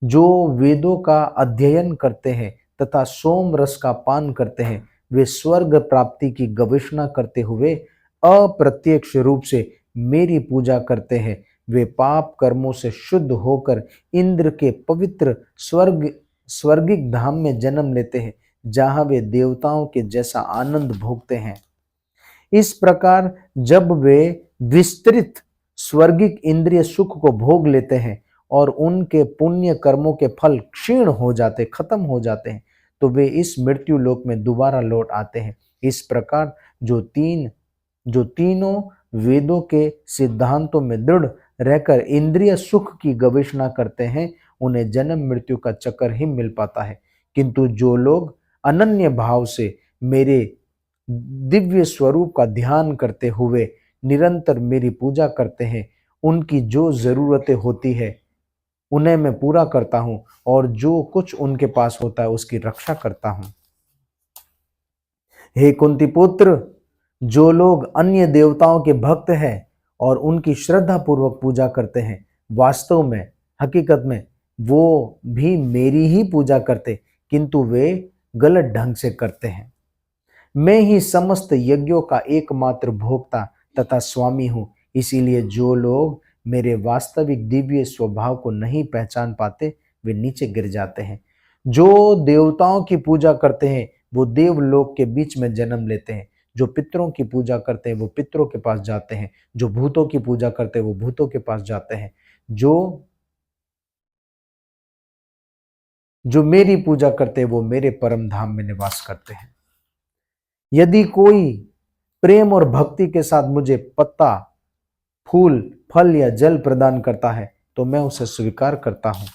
जो वेदों का अध्ययन करते हैं तथा सोम रस का पान करते हैं, वे स्वर्ग प्राप्ति की गवेषणा करते हुए अप्रत्यक्ष रूप से मेरी पूजा करते हैं। वे पाप कर्मों से शुद्ध होकर इंद्र के पवित्र स्वर्गिक धाम में जन्म लेते हैं, जहां वे देवताओं के जैसा आनंद भोगते हैं। इस प्रकार जब वे विस्तृत स्वर्गिक इंद्रिय सुख को भोग लेते हैं और उनके पुण्य कर्मों के फल क्षीण हो जाते, खत्म हो जाते हैं, तो वे इस मृत्यु लोक में दोबारा लौट आते हैं। इस प्रकार जो तीनों वेदों के सिद्धांतों में दृढ़ रहकर इंद्रिय सुख की गवेषणा करते हैं, उन्हें जन्म मृत्यु का चक्कर ही मिल पाता है। किंतु जो लोग अनन्य भाव से मेरे दिव्य स्वरूप का ध्यान करते हुए निरंतर मेरी पूजा करते हैं, उनकी जो जरूरतें होती है उन्हें मैं पूरा करता हूं और जो कुछ उनके पास होता है उसकी रक्षा करता हूं। हे कुंती पुत्र, जो लोग अन्य देवताओं के भक्त हैं और उनकी श्रद्धा पूर्वक पूजा करते हैं, वास्तव में, हकीकत में वो भी मेरी ही पूजा करते, किंतु वे गलत ढंग से करते हैं। मैं ही समस्त यज्ञों का एकमात्र भोक्ता तथा स्वामी हूं। इसीलिए जो लोग मेरे वास्तविक दिव्य स्वभाव को नहीं पहचान पाते, वे नीचे गिर जाते हैं। जो देवताओं की पूजा करते हैं वो देवलोक के बीच में जन्म लेते हैं। जो पितरों की पूजा करते हैं वो पितरों के पास जाते हैं। जो भूतों की पूजा करते हैं वो भूतों के पास जाते हैं। जो मेरी पूजा करते हैं वो मेरे परम धाम में निवास करते हैं। यदि कोई प्रेम और भक्ति के साथ मुझे पत्ता, फूल, फल या जल प्रदान करता है तो मैं उसे स्वीकार करता हूं।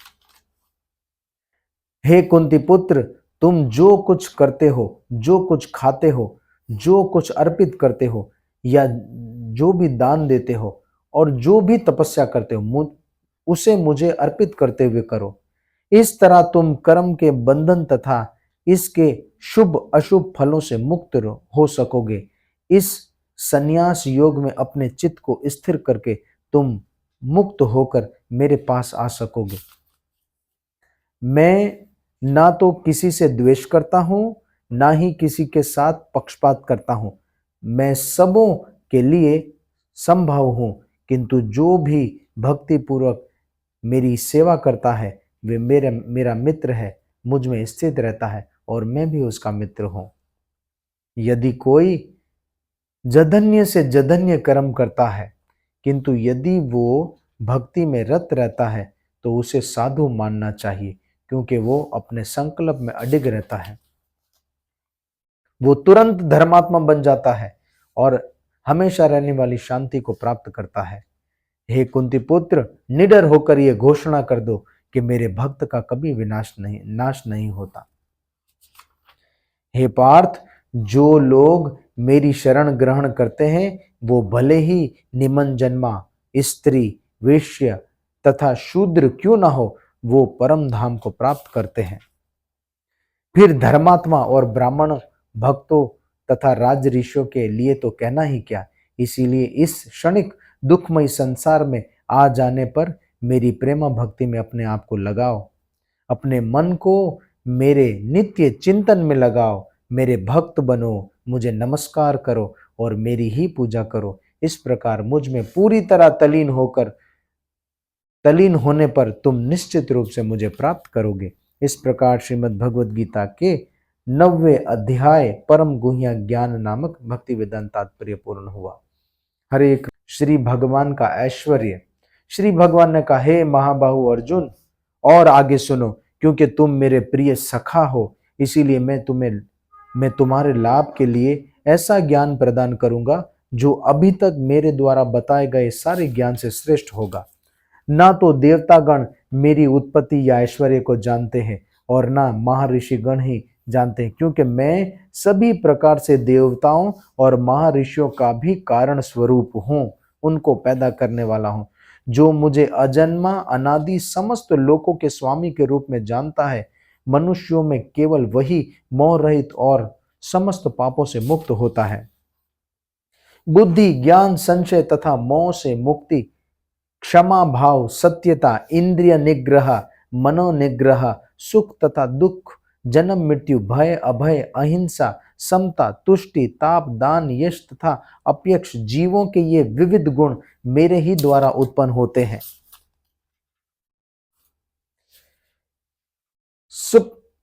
हे कुंती पुत्र, तुम जो कुछ करते हो, जो कुछ खाते हो, जो कुछ अर्पित करते हो या जो भी दान देते हो और जो भी तपस्या करते हो, उसे मुझे अर्पित करते हुए करो। इस तरह तुम कर्म के बंधन तथा इसके शुभ अशुभ फलों से मुक्त हो सकोगे। इस संन्यास योग में अपने चित्त को स्थिर करके तुम मुक्त होकर मेरे पास आ सकोगे। मैं ना तो किसी से द्वेष करता हूं, ना ही किसी के साथ पक्षपात करता हूं। मैं सबों के लिए संभव हूं, किंतु जो भी भक्ति पूर्वक मेरी सेवा करता है वे मेरा मित्र है, मुझ में स्थित रहता है और मैं भी उसका मित्र हूं। यदि कोई जधन्य से जधन्य कर्म करता है, किंतु यदि वो भक्ति में रत रहता है तो उसे साधु मानना चाहिए, क्योंकि वो अपने संकल्प में अडिग रहता है। वो तुरंत धर्मात्मा बन जाता है और हमेशा रहने वाली शांति को प्राप्त करता है। हे कुंती पुत्र, निडर होकर ये घोषणा कर दो कि मेरे भक्त का कभी नाश नहीं होता। हे पार्थ, जो लोग मेरी शरण ग्रहण करते हैं वो भले ही निमन जन्मा स्त्री वेश्य तथा शूद्र क्यों ना हो, वो परम धाम को प्राप्त करते हैं। फिर धर्मात्मा और ब्राह्मण भक्तों तथा राज ऋषियों के लिए तो कहना ही क्या। इसीलिए इस क्षणिक दुखमय संसार में आ जाने पर मेरी प्रेमा भक्ति में अपने आप को लगाओ, अपने मन को मेरे नित्य चिंतन में लगाओ, मेरे भक्त बनो, मुझे नमस्कार करो और मेरी ही पूजा करो। इस प्रकार मुझ में पूरी तरह तलीन होने पर तुम निश्चित रूप से मुझे प्राप्त करोगे। इस प्रकार श्रीमद् भगवद गीता के 90वें अध्याय परम गुह्य ज्ञान नामक भक्ति वेदांत तात्पर्य पूर्ण हुआ। हरे कृष्ण। श्री भगवान का ऐश्वर्य। श्री भगवान ने कहा, हे महाबाहु अर्जुन, और आगे सुनो, क्योंकि तुम मेरे प्रिय सखा हो, इसीलिए मैं तुम्हारे लाभ के लिए ऐसा ज्ञान प्रदान करूंगा जो अभी तक मेरे द्वारा बताए गए सारे ज्ञान से श्रेष्ठ होगा। ना तो देवतागण मेरी उत्पत्ति या ऐश्वर्य को जानते हैं और ना महर्षि गण ही जानते हैं, क्योंकि मैं सभी प्रकार से देवताओं और महर्षियों का भी कारण स्वरूप हूँ, उनको पैदा करने वाला हूँ। जो मुझे अजन्मा अनादि समस्त लोकों के स्वामी के रूप में जानता है, मनुष्यों में केवल वही मोह रहित और समस्त पापों से मुक्त होता है। बुद्धि, ज्ञान, संशय तथा मोह से मुक्ति, क्षमा भाव, सत्यता, इंद्रिय निग्रह, मनो निग्रह, सुख तथा दुख, जन्म मृत्यु, भय अभय, अहिंसा, समता, तुष्टि, ताप, दान, यश तथा अपयश, जीवों के ये विविध गुण मेरे ही द्वारा उत्पन्न होते हैं।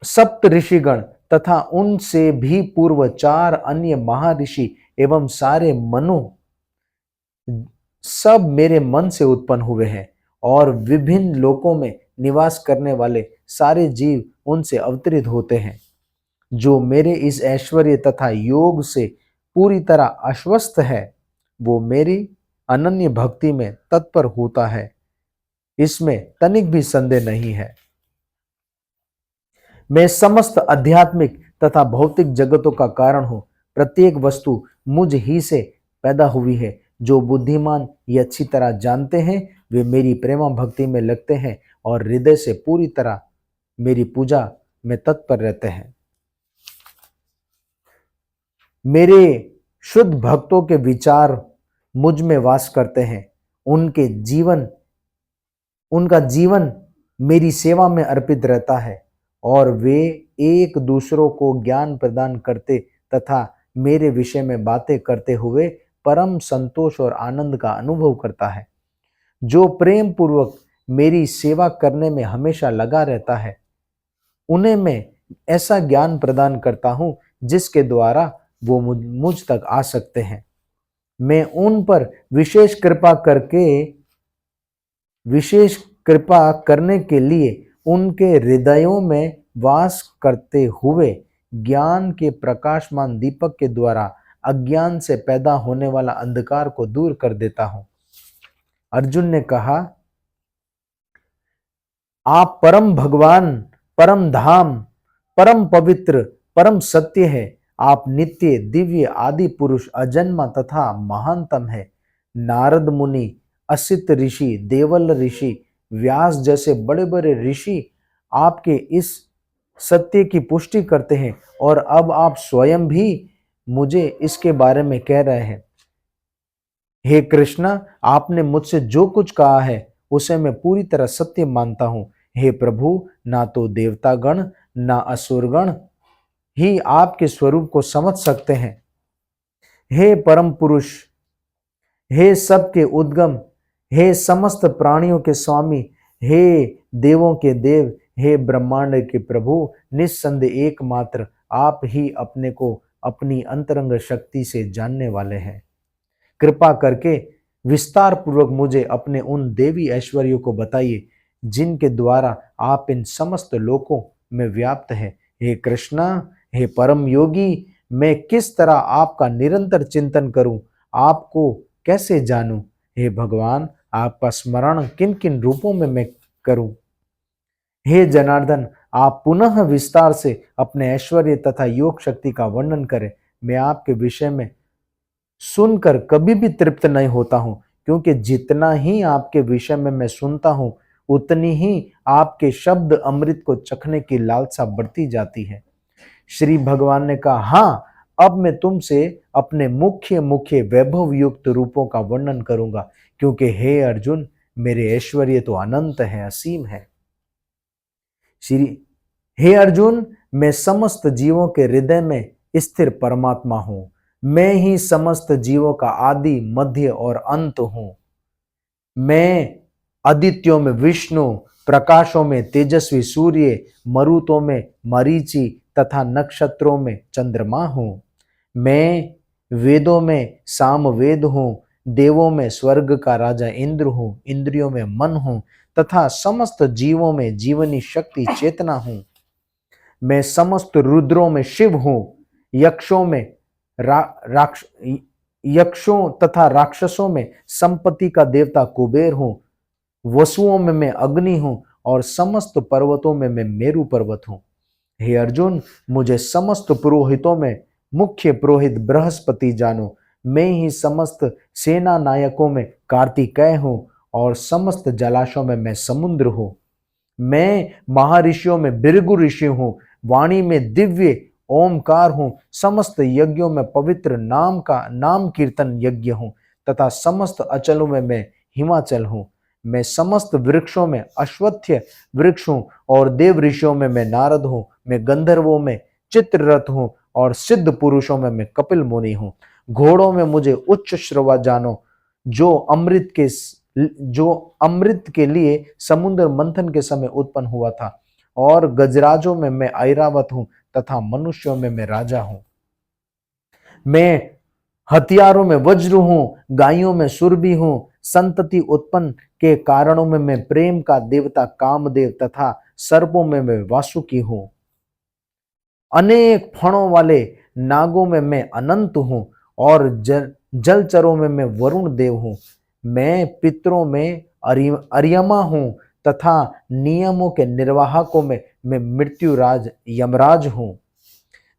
सप्त ऋषिगण तथा उनसे भी पूर्व 4 अन्य महर्षि एवं सारे मनु सब मेरे मन से उत्पन्न हुए हैं, और विभिन्न लोकों में निवास करने वाले सारे जीव उनसे अवतरित होते हैं। जो मेरे इस ऐश्वर्य तथा योग से पूरी तरह आश्वस्त है, वो मेरी अनन्य भक्ति में तत्पर होता है, इसमें तनिक भी संदेह नहीं है। मैं समस्त आध्यात्मिक तथा भौतिक जगतों का कारण हूं। प्रत्येक वस्तु मुझ ही से पैदा हुई है। जो बुद्धिमान ये अच्छी तरह जानते हैं, वे मेरी प्रेमा भक्ति में लगते हैं और हृदय से पूरी तरह मेरी पूजा में तत्पर रहते हैं। मेरे शुद्ध भक्तों के विचार मुझ में वास करते हैं। उनका जीवन मेरी सेवा में अर्पित रहता है और वे एक दूसरों को ज्ञान प्रदान करते तथा मेरे विषय में बातें करते हुए परम संतोष और आनंद का अनुभव करता है। जो प्रेम पूर्वक मेरी सेवा करने में हमेशा लगा रहता है, उन्हें मैं ऐसा ज्ञान प्रदान करता हूं जिसके द्वारा वो मुझ तक आ सकते हैं। मैं उन पर विशेष कृपा करने के लिए उनके हृदयों में वास करते हुए ज्ञान के प्रकाशमान दीपक के द्वारा अज्ञान से पैदा होने वाला अंधकार को दूर कर देता हूं। अर्जुन ने कहा, आप परम भगवान, परम धाम, परम पवित्र, परम सत्य है। आप नित्य, दिव्य, आदि पुरुष, अजन्मा तथा महानतम है। नारद मुनि, असित ऋषि, देवल ऋषि, व्यास जैसे बड़े बड़े ऋषि आपके इस सत्य की पुष्टि करते हैं और अब आप स्वयं भी मुझे इसके बारे में कह रहे हैं। हे कृष्णा, आपने मुझसे जो कुछ कहा है उसे मैं पूरी तरह सत्य मानता हूं। हे प्रभु, ना तो देवतागण ना असुरगण ही आपके स्वरूप को समझ सकते हैं। हे परम पुरुष, हे सबके उद्गम, हे समस्त प्राणियों के स्वामी, हे देवों के देव, हे ब्रह्मांड के प्रभु, निस्संदेह एकमात्र आप ही अपने को अपनी अंतरंग शक्ति से जानने वाले हैं। कृपा करके विस्तार पूर्वक मुझे अपने उन देवी ऐश्वर्यों को बताइए जिनके द्वारा आप इन समस्त लोकों में व्याप्त हैं। हे कृष्णा, हे परम योगी, मैं किस तरह आपका निरंतर चिंतन करूं, आपको कैसे जानूं? हे भगवान, आपका स्मरण किन किन रूपों में मैं करूं? हे जनार्दन, आप पुनः विस्तार से अपने ऐश्वर्य तथा योग शक्ति का वर्णन करें। मैं आपके विषय में सुनकर कभी भी तृप्त नहीं होता हूं, क्योंकि जितना ही आपके विषय में मैं सुनता हूं, उतनी ही आपके शब्द अमृत को चखने की लालसा बढ़ती जाती है। श्री भगवान ने कहा, हाँ, अब मैं तुमसे अपने मुख्य मुख्य वैभव युक्त रूपों का वर्णन करूंगा, क्योंकि हे अर्जुन, मेरे ऐश्वर्य तो अनंत है, असीम है। श्री हे अर्जुन, मैं समस्त जीवों के हृदय में स्थिर परमात्मा हूं। मैं ही समस्त जीवों का आदि, मध्य और अंत हूं। मैं आदित्यों में विष्णु, प्रकाशों में तेजस्वी सूर्य, मरुतों में मरीचि तथा नक्षत्रों में चंद्रमा हूं। मैं वेदों में सामवेद हूं, देवों में स्वर्ग का राजा इंद्र हूं, इंद्रियों में मन हूं तथा समस्त जीवों में जीवनी शक्ति चेतना हूं। मैं समस्त रुद्रों में शिव हूं, यक्षों में यक्षों तथा राक्षसों में संपत्ति का देवता कुबेर हूं, वसुओं में मैं अग्नि हूं और समस्त पर्वतों में मैं मेरु पर्वत हूं। हे अर्जुन, मुझे समस्त पुरोहितों में मुख्य पुरोहित बृहस्पति जानो। मैं ही समस्त सेना नायकों में कार्तिकेय हूं और समस्त जलाशयों में मैं समुद्र हूं। मैं महर्षियों में भृगु ऋषि हूं, वाणी में दिव्य ओमकार हूं, समस्त यज्ञों में पवित्र नाम कीर्तन यज्ञ हूं तथा समस्त अचलों में मैं हिमाचल हूं। मैं समस्त वृक्षों में अश्वत्थ वृक्ष हूं और देव ऋषियों में मैं नारद हूं। मैं गंधर्वों में चित्ररथ हूं और सिद्ध पुरुषों में मैं कपिल मुनि हूं। घोड़ों में मुझे उच्च श्रवा जानो, जो अमृत के लिए समुद्र मंथन के समय उत्पन्न हुआ था, और गजराजों में मैं ऐरावत हूं तथा मनुष्यों में मैं राजा हूं। मैं हथियारों में वज्र हूं, गायों में सुरभि हूं, संतति उत्पन्न के कारणों में मैं प्रेम का देवता कामदेव तथा सर्पों में मैं वासुकी हूं। अनेक फणों वाले नागों में मैं अनंत हूं और जलचरों में मैं वरुण देव हूं। मैं पितरों में अर्यमा हूं तथा नियमों के निर्वाहकों में मैं मृत्युराज यमराज हूं।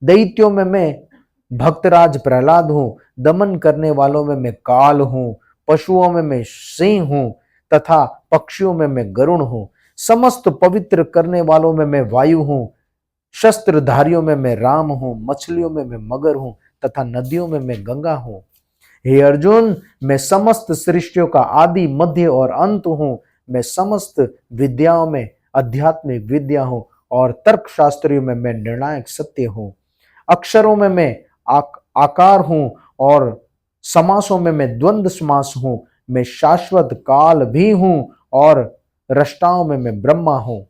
दैत्यों में मैं भक्तराज प्रहलाद हूं, दमन करने वालों में मैं काल हूं, पशुओं में मैं सिंह हूं तथा पक्षियों में मैं गरुण हूं। समस्त पवित्र करने वालों में मैं वायु हूं, शस्त्रधारियों में मैं राम हूं, मछलियों में मैं मगर हूं तथा नदियों में मैं गंगा हूं। हे अर्जुन, मैं समस्त सृष्टियों का आदि, मध्य और अंत हूं। मैं समस्त विद्याओं में आध्यात्मिक विद्या हूं और तर्क शास्त्रियों में मैं निर्णायक सत्य हूं। अक्षरों में मैं आकार हूं और समासों में मैं द्वंद्व समास हूं। मैं शाश्वत काल भी हूं और रष्टाओं में मैं ब्रह्मा हूं।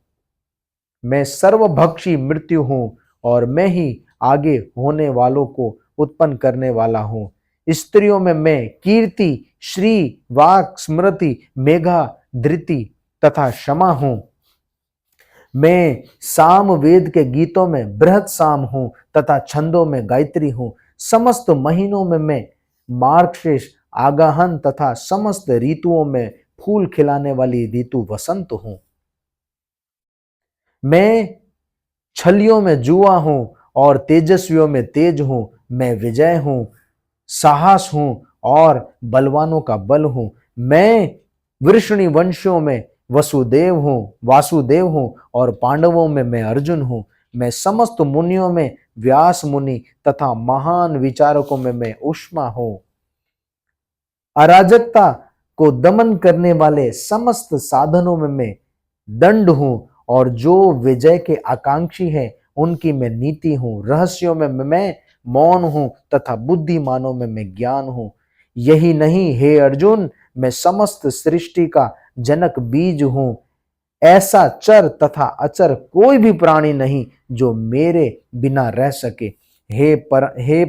मैं सर्वभक्षी मृत्यु हूं और मैं ही आगे होने वालों को उत्पन्न करने वाला हूं। स्त्रियों में मैं कीर्ति, श्री, वाक, स्मृति, मेघा, धृति तथा क्षमा हूं। मैं साम वेद के गीतों में बृहत साम हूं तथा छंदों में गायत्री हूं। समस्त महीनों में मैं मार्गशीर्ष, आगाहन तथा समस्त ऋतुओं में फूल खिलाने वाली ऋतु वसंत हूं। मैं छलियों में जुआ हूं और तेजस्वियों में तेज हूं। मैं विजय हूं, साहस हूं और बलवानों का बल हूं। मैं वृषणी वंशियों में वासुदेव हूं और पांडवों में मैं अर्जुन हूं। मैं समस्त मुनियों में व्यास मुनि तथा महान विचारकों में मैं उष्मा हूं। अराजकता को दमन करने वाले समस्त साधनों में मैं दंड हूं और जो विजय के आकांक्षी हैं उनकी मैं नीति हूं। रहस्यों में मैं मौन हूं तथा बुद्धिमानों में मैं ज्ञान हूं। यही नहीं हे अर्जुन, मैं समस्त सृष्टि का जनक बीज हूं। ऐसा चर तथा अचर कोई भी प्राणी नहीं जो मेरे बिना रह सके। हे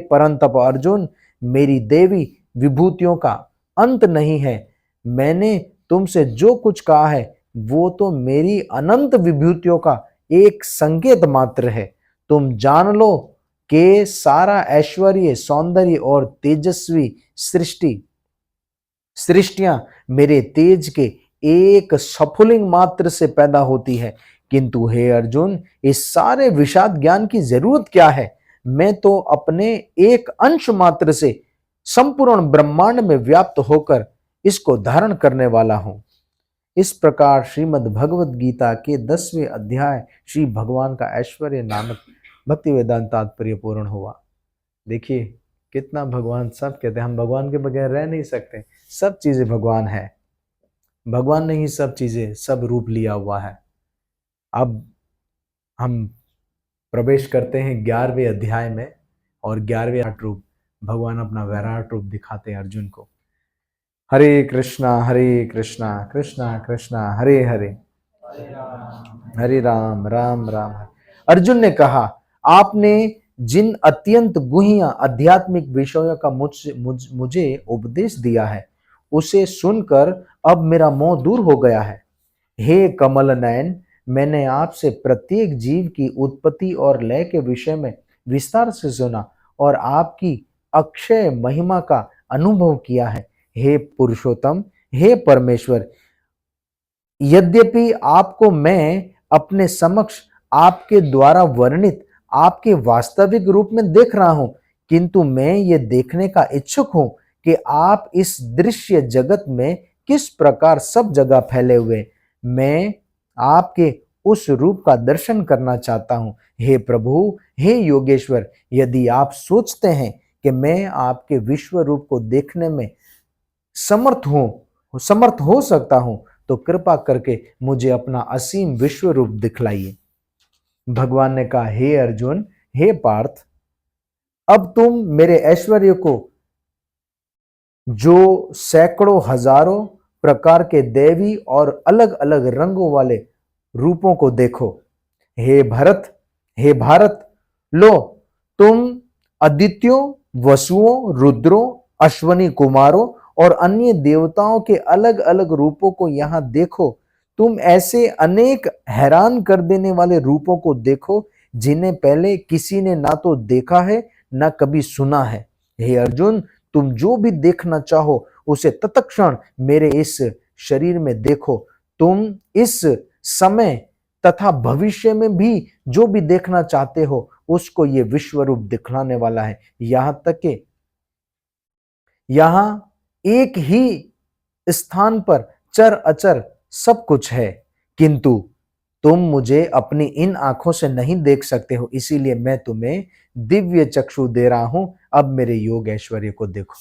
परंतप अर्जुन, मेरी देवी विभूतियों का अंत नहीं है। मैंने तुमसे जो कुछ कहा है वो तो मेरी अनंत विभूतियों का एक संकेत मात्र है। तुम जान लो कि सारा ऐश्वर्य, सौंदर्य और तेजस्वी सृष्टियां मेरे तेज के एक स्फुलिंग मात्र से पैदा होती है। किंतु हे अर्जुन, इस सारे विषाद ज्ञान की जरूरत क्या है? मैं तो अपने एक अंश मात्र से संपूर्ण ब्रह्मांड में व्याप्त होकर इसको धारण करने वाला हूं। इस प्रकार श्रीमद् भगवत गीता के 10वें अध्याय श्री भगवान का ऐश्वर्य नामक भक्ति वेदांत तात्पर्य पूर्ण हुआ। देखिए कितना भगवान, सब कहते हैं हम भगवान के बगैर रह नहीं सकते, सब चीजें भगवान है, भगवान ने ही सब चीजें, सब रूप लिया हुआ है। अब हम प्रवेश करते हैं 11वें अध्याय में और 11वें रूप भगवान अपना वैराट रूप दिखाते हैं अर्जुन को। हरे कृष्णा कृष्णा कृष्णा हरे हरे, हरे राम राम राम हरे। अर्जुन ने कहा, आपने जिन अत्यंत गुह्य आध्यात्मिक विषयों का मुझे उपदेश दिया है उसे सुनकर अब मेरा मोह दूर हो गया है। हे कमल नयन, मैंने आपसे प्रत्येक जीव की उत्पत्ति और लय के विषय में विस्तार से सुना और आपकी अक्षय महिमा का अनुभव किया है। हे पुरुषोत्तम, हे परमेश्वर, यद्यपि आपको मैं अपने समक्ष आपके द्वारा वर्णित आपके वास्तविक रूप में देख रहा हूं, किंतु मैं ये देखने का इच्छुक हूं कि आप इस दृश्य जगत में किस प्रकार सब जगह फैले हुए। मैं आपके उस रूप का दर्शन करना चाहता हूं। हे प्रभु, हे योगेश्वर, यदि आप सोचते हैं कि मैं आपके विश्व रूप को देखने में समर्थ हो सकता हूं तो कृपा करके मुझे अपना असीम विश्व रूप दिखलाइए। भगवान ने कहा, हे अर्जुन, हे पार्थ, अब तुम मेरे ऐश्वर्य को, जो सैकड़ों हजारों प्रकार के देवी और अलग अलग रंगों वाले रूपों को देखो। हे भारत, लो तुम अदित्यों, वसुओं, रुद्रों, अश्वनी कुमारों और अन्य देवताओं के अलग अलग रूपों को यहां देखो। तुम ऐसे अनेक हैरान कर देने वाले रूपों को देखो जिन्हें पहले किसी ने ना तो देखा है ना कभी सुना है। हे अर्जुन, तुम जो भी देखना चाहो उसे तत्क्षण मेरे इस शरीर में देखो। तुम इस समय तथा भविष्य में भी जो भी देखना चाहते हो उसको ये विश्व रूप दिखलाने वाला है। यहां तक कि यहां एक ही स्थान पर चर अचर सब कुछ है, किंतु तुम मुझे अपनी इन आंखों से नहीं देख सकते हो, इसीलिए मैं तुम्हें दिव्य चक्षु दे रहा हूं। अब मेरे योग ऐश्वर्य को देखो।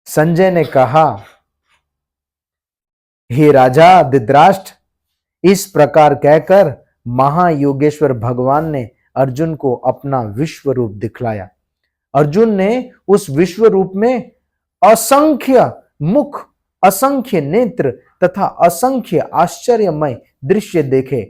संजय ने कहा, हे राजा धृतराष्ट्र, इस प्रकार कहकर महायोगेश्वर भगवान ने अर्जुन को अपना विश्व रूप दिखलाया। अर्जुन ने उस विश्व रूप में असंख्य मुख, असंख्य नेत्र तथा असंख्य आश्चर्यमय दृश्य देखे।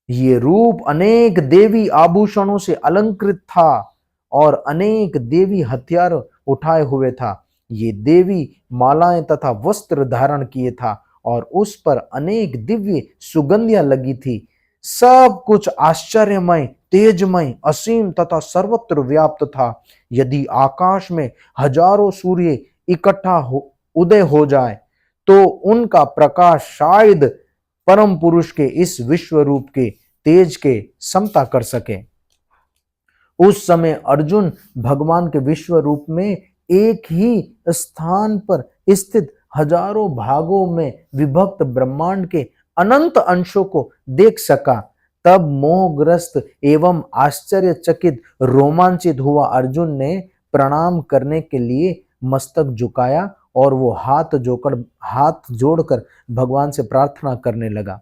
ये रूप अनेक देवी आभूषणों से अलंकृत था और अनेक देवी हथियार उठाए हुए था। ये देवी मालाएं तथा वस्त्र धारण किए था और उस पर अनेक दिव्य सुगंधियां लगी थी। सब कुछ आश्चर्यमय, तेजमय, असीम तथा सर्वत्र व्याप्त था। यदि आकाश में हजारों सूर्य इकट्ठा उदय हो जाए तो उनका प्रकाश शायद परम पुरुष के इस विश्व रूप के तेज के समता कर सके। उस समय अर्जुन भगवान के विश्व रूप में एक ही स्थान पर स्थित हजारों भागों में विभक्त ब्रह्मांड के अनंत अंशों को देख सका। तब मोहग्रस्त एवं आश्चर्यचकित रोमांचित हुआ अर्जुन ने प्रणाम करने के लिए मस्तक झुकाया और वो हाथ जोड़कर भगवान से प्रार्थना करने लगा।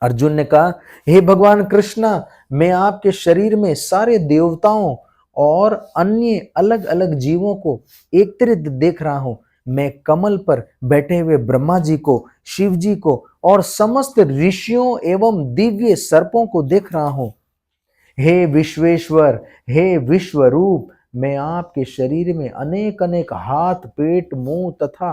अर्जुन ने कहा, हे भगवान कृष्णा, मैं आपके शरीर में सारे देवताओं और अन्य अलग अलग जीवों को एकत्रित देख रहा हूं। मैं कमल पर बैठे हुए ब्रह्मा जी को, शिव जी को और समस्त ऋषियों एवं दिव्य सर्पों को देख रहा हूं। हे विश्वेश्वर, हे विश्वरूप, मैं आपके शरीर में अनेक अनेक हाथ, पेट, मुंह तथा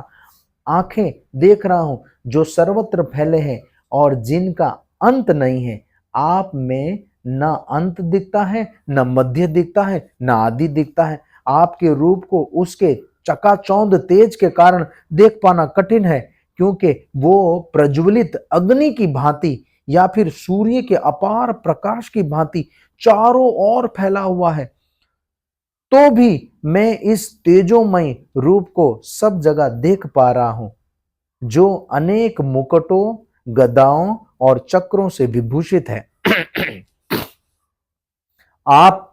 आंखें देख रहा हूं जो सर्वत्र फैले हैं और जिनका अंत नहीं है। आप में न अंत दिखता है, न मध्य दिखता है, न आदि दिखता है। आपके रूप को उसके चकाचौंध तेज के कारण देख पाना कठिन है, क्योंकि वो प्रज्वलित अग्नि की भांति या फिर सूर्य के अपार प्रकाश की भांति चारों ओर फैला हुआ है, तो भी मैं इस तेजोमय रूप को सब जगह देख पा रहा हूं, जो अनेक मुकुटों, गदाओं और चक्रों से विभूषित है। आप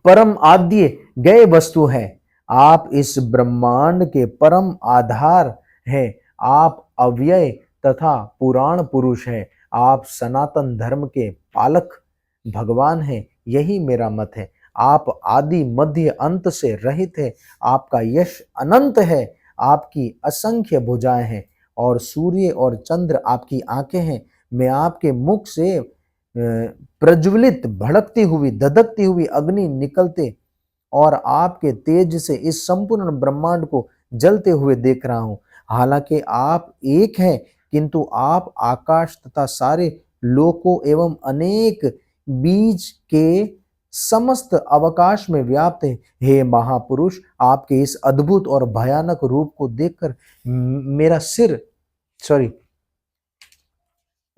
परम आद्य गए वस्तु है, आप इस ब्रह्मांड के परम आधार है, आप अव्यय तथा पुराण पुरुष है, आप सनातन धर्म के पालक भगवान है। यही मेरा मत है। आप आदि मध्य अंत से रहित है, आपका यश अनंत है, आपकी असंख्य भुजाएं हैं और सूर्य और चंद्र आपकी आंखें हैं। मैं आपके मुख से प्रज्वलित भड़कती हुई दधकती हुई अग्नि निकलते और आपके तेज से इस संपूर्ण ब्रह्मांड को जलते हुए देख रहा हूं। हालांकि आप एक हैं, किंतु आप आकाश तथा सारे लोकों एवं अनेक बीज के समस्त अवकाश में व्याप्त है। हे महापुरुष, आपके इस अद्भुत और भयानक रूप को देखकर मेरा सिर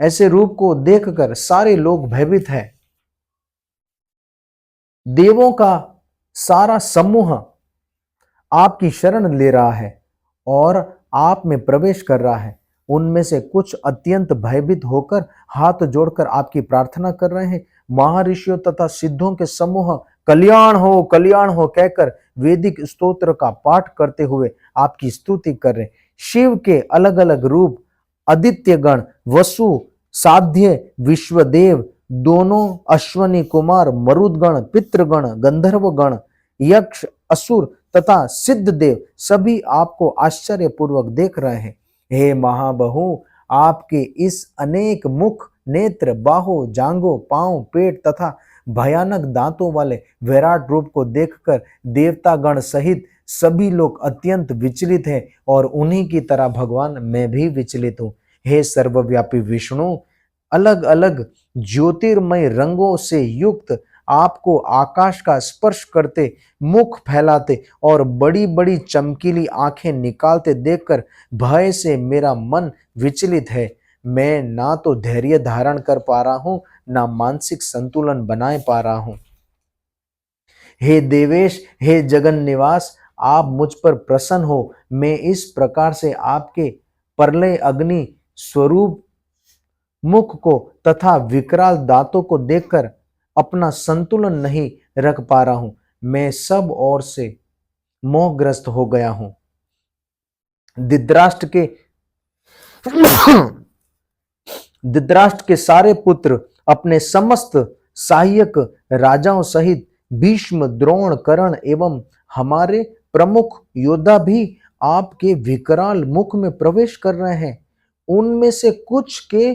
ऐसे रूप को देखकर सारे लोग भयभीत हैं। देवों का सारा समूह आपकी शरण ले रहा है और आप में प्रवेश कर रहा है। उनमें से कुछ अत्यंत भयभीत होकर हाथ जोड़कर आपकी प्रार्थना कर रहे हैं। महर्षियों तथा सिद्धों के समूह कल्याण हो कहकर वैदिक स्तोत्र का पाठ करते हुए आपकी स्तुति कर रहे हैं। शिव के अलग अलग रूप आदित्य गण, वसु, साध्य, विश्वदेव, दोनों अश्वनी कुमार, मरुदगण, पितृगण, गंधर्वगण, यक्ष, असुर तथा सिद्ध देव सभी आपको आश्चर्यपूर्वक देख रहे हैं। हे महाबहु, आपके इस अनेक मुख, नेत्र, बाहों, जांघों, पांव, पेट तथा भयानक दांतों वाले विराट रूप को देखकर देवतागण सहित सभी लोग अत्यंत विचलित हैं और उन्हीं की तरह भगवान मैं भी विचलित हूं। हे सर्वव्यापी विष्णु, अलग अलग ज्योतिर्मय रंगों से युक्त आपको आकाश का स्पर्श करते, मुख फैलाते और बड़ी बड़ी चमकीली आंखें निकालते देखकर भय से मेरा मन विचलित है। मैं ना तो धैर्य धारण कर पा रहा हूं, ना मानसिक संतुलन बनाए पा रहा हूं। हे देवेश, हे जगन निवास, आप मुझ पर प्रसन्न हो। मैं इस प्रकार से आपके प्रलय अग्नि स्वरूप मुख को तथा विकराल दांतों को देखकर अपना संतुलन नहीं रख पा रहा हूं। मैं सब ओर से मोहग्रस्त हो गया हूं। धृतराष्ट्र के सारे पुत्र अपने समस्त सहायक राजाओं सहित भीष्म, द्रोण, कर्ण एवं हमारे प्रमुख योद्धा भी आपके विकराल मुख में प्रवेश कर रहे हैं। उनमें से कुछ के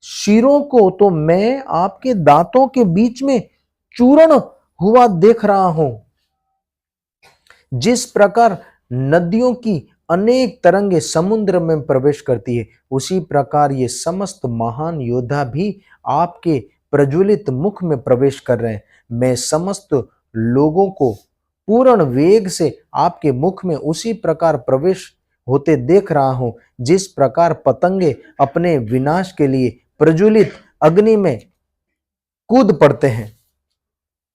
शिरों को तो मैं आपके दांतों के बीच में चूर्ण हुआ देख रहा हूं। जिस प्रकार नदियों की अनेक तरंगे समुद्र में प्रवेश करती है, उसी प्रकार ये समस्त महान योद्धा भी आपके प्रज्वलित मुख में प्रवेश कर रहे हैं। मैं समस्त लोगों को पूर्ण वेग से आपके मुख में उसी प्रकार प्रवेश होते देख रहा हूं, जिस प्रकार पतंगे अपने विनाश के लिए प्रज्वलित अग्नि में कूद पड़ते हैं।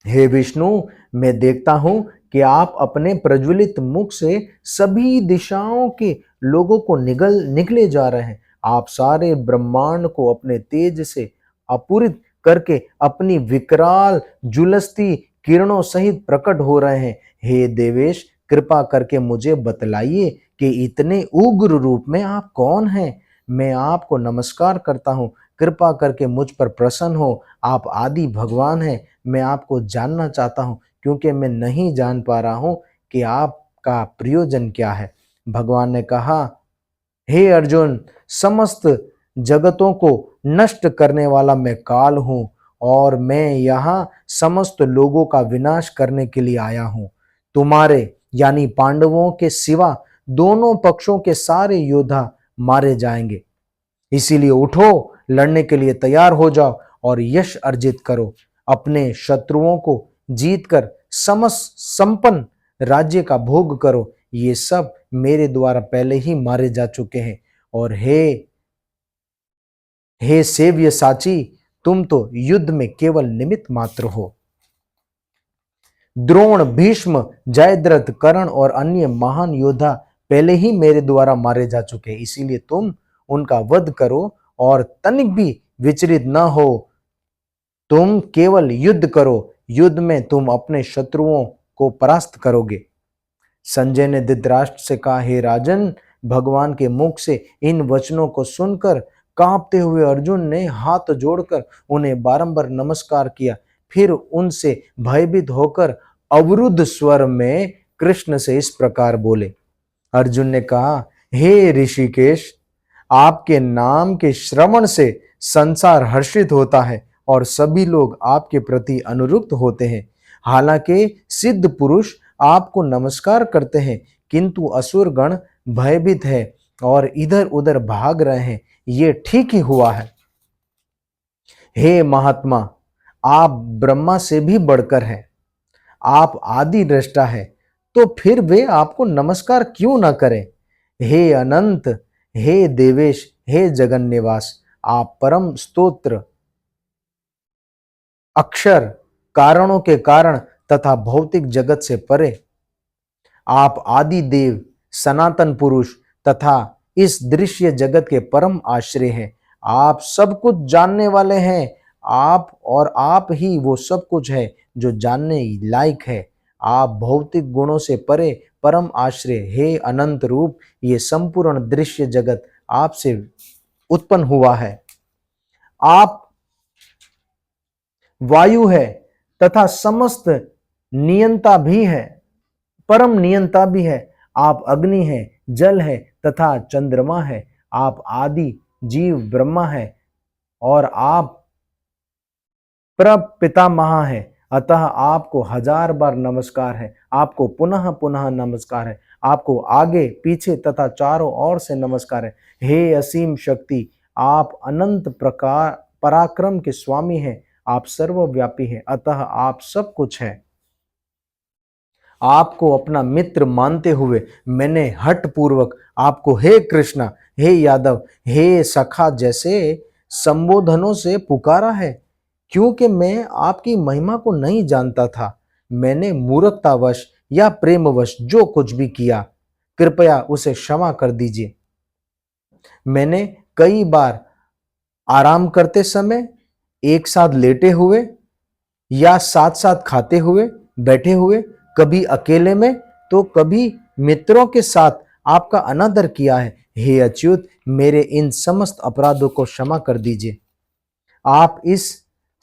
हे विष्णु, मैं देखता हूं कि आप अपने प्रज्वलित मुख से सभी दिशाओं के लोगों को निगले जा रहे हैं। आप सारे ब्रह्मांड को अपने तेज से आपूरित करके अपनी विकराल जुलसती किरणों सहित प्रकट हो रहे हैं। हे देवेश, कृपा करके मुझे बतलाइए कि इतने उग्र रूप में आप कौन हैं। मैं आपको नमस्कार करता हूँ, कृपा करके मुझ पर प्रसन्न हो। आप आदि भगवान हैं। मैं आपको जानना चाहता हूँ, क्योंकि मैं नहीं जान पा रहा हूँ कि आपका प्रयोजन क्या है। भगवान ने कहा, हे अर्जुन, समस्त जगतों को नष्ट करने वाला मैं काल हूँ और मैं यहाँ समस्त लोगों का विनाश करने के लिए आया हूँ। तुम्हारे यानी पांडवों के सिवा दोनों पक्षों के सारे योद्धा मारे जाएंगे। इसीलिए उठो, लड़ने के लिए तैयार हो जाओ और यश अर्जित करो। अपने शत्रुओं को जीतकर संपन्न राज्य का भोग करो। ये सब मेरे द्वारा पहले ही मारे जा चुके हैं। और हे हे सेव्य साची, तुम तो युद्ध में केवल निमित्त मात्र हो। द्रोण, भीष्म, जयद्रथ, कर्ण और अन्य महान योद्धा पहले ही मेरे द्वारा मारे जा चुके, इसीलिए तुम उनका वध करो और तनिक भी विचलित न हो। तुम केवल युद्ध करो, युद्ध में तुम अपने शत्रुओं को परास्त करोगे। संजय ने धृतराष्ट्र से कहा, हे राजन, भगवान के मुख से इन वचनों को सुनकर कांपते हुए अर्जुन ने हाथ जोड़कर उन्हें बारंबार नमस्कार किया। फिर उनसे भयभीत होकर अवरुद्ध स्वर में कृष्ण से इस प्रकार बोले। अर्जुन ने कहा, हे ऋषिकेश, आपके नाम के श्रवण से संसार हर्षित होता है और सभी लोग आपके प्रति अनुरक्त होते हैं। हालांकि सिद्ध पुरुष आपको नमस्कार करते हैं, किंतु असुर गण भयभीत है और इधर उधर भाग रहे हैं। ये ठीक ही हुआ है। हे महात्मा, आप ब्रह्मा से भी बढ़कर हैं, आप आदि दृष्टा है, तो फिर वे आपको नमस्कार क्यों न करें। हे अनंत, हे देवेश, हे जगन निवास, आप परम स्तोत्र, अक्षर, कारणों के कारण तथा भौतिक जगत से परे, आप आदि देव, सनातन पुरुष तथा इस दृश्य जगत के परम आश्रय हैं। आप सब कुछ जानने वाले हैं, आप और आप ही वो सब कुछ है जो जानने लायक है। आप भौतिक गुणों से परे परम आश्रय, हे अनंत रूप, ये संपूर्ण दृश्य जगत आपसे उत्पन्न हुआ है। आप वायु है तथा समस्त नियंता भी है, परम नियंता भी है। आप अग्नि है, जल है तथा चंद्रमा है। आप आदि जीव ब्रह्मा है और आप प्रपितामह है। अतः आपको हजार बार नमस्कार है, आपको पुनः पुनः नमस्कार है, आपको आगे पीछे तथा चारों ओर से नमस्कार है। हे असीम शक्ति, आप अनंत प्रकार पराक्रम के स्वामी हैं, आप सर्वव्यापी हैं, अतः आप सब कुछ है। आपको अपना मित्र मानते हुए मैंने हठ पूर्वक आपको हे कृष्णा, हे यादव, हे सखा जैसे संबोधनों से पुकारा है, क्योंकि मैं आपकी महिमा को नहीं जानता था। मैंने मूर्खतावश या प्रेमवश जो कुछ भी किया, कृपया उसे क्षमा कर दीजिए। मैंने कई बार आराम करते समय, एक साथ लेटे हुए या साथ साथ खाते हुए, बैठे हुए, कभी अकेले में तो कभी मित्रों के साथ आपका अनादर किया है। हे अच्युत, मेरे इन समस्त अपराधों को क्षमा कर दीजिए। आप इस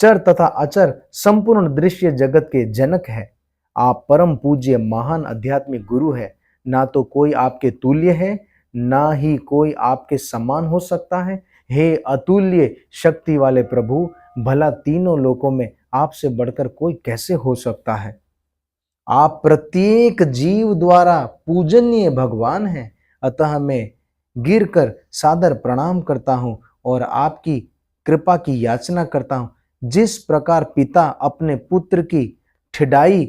चर तथा अचर संपूर्ण दृश्य जगत के जनक है। आप परम पूज्य महान आध्यात्मिक गुरु है। ना तो कोई आपके तुल्य है, ना ही कोई आपके समान हो सकता है। हे अतुल्य शक्ति वाले प्रभु, भला तीनों लोकों में आपसे बढ़कर कोई कैसे हो सकता है। आप प्रत्येक जीव द्वारा पूजनीय भगवान हैं, अतः मैं गिरकर सादर प्रणाम करता हूं और आपकी कृपा की याचना करता हूं। जिस प्रकार पिता अपने पुत्र की ठिठाई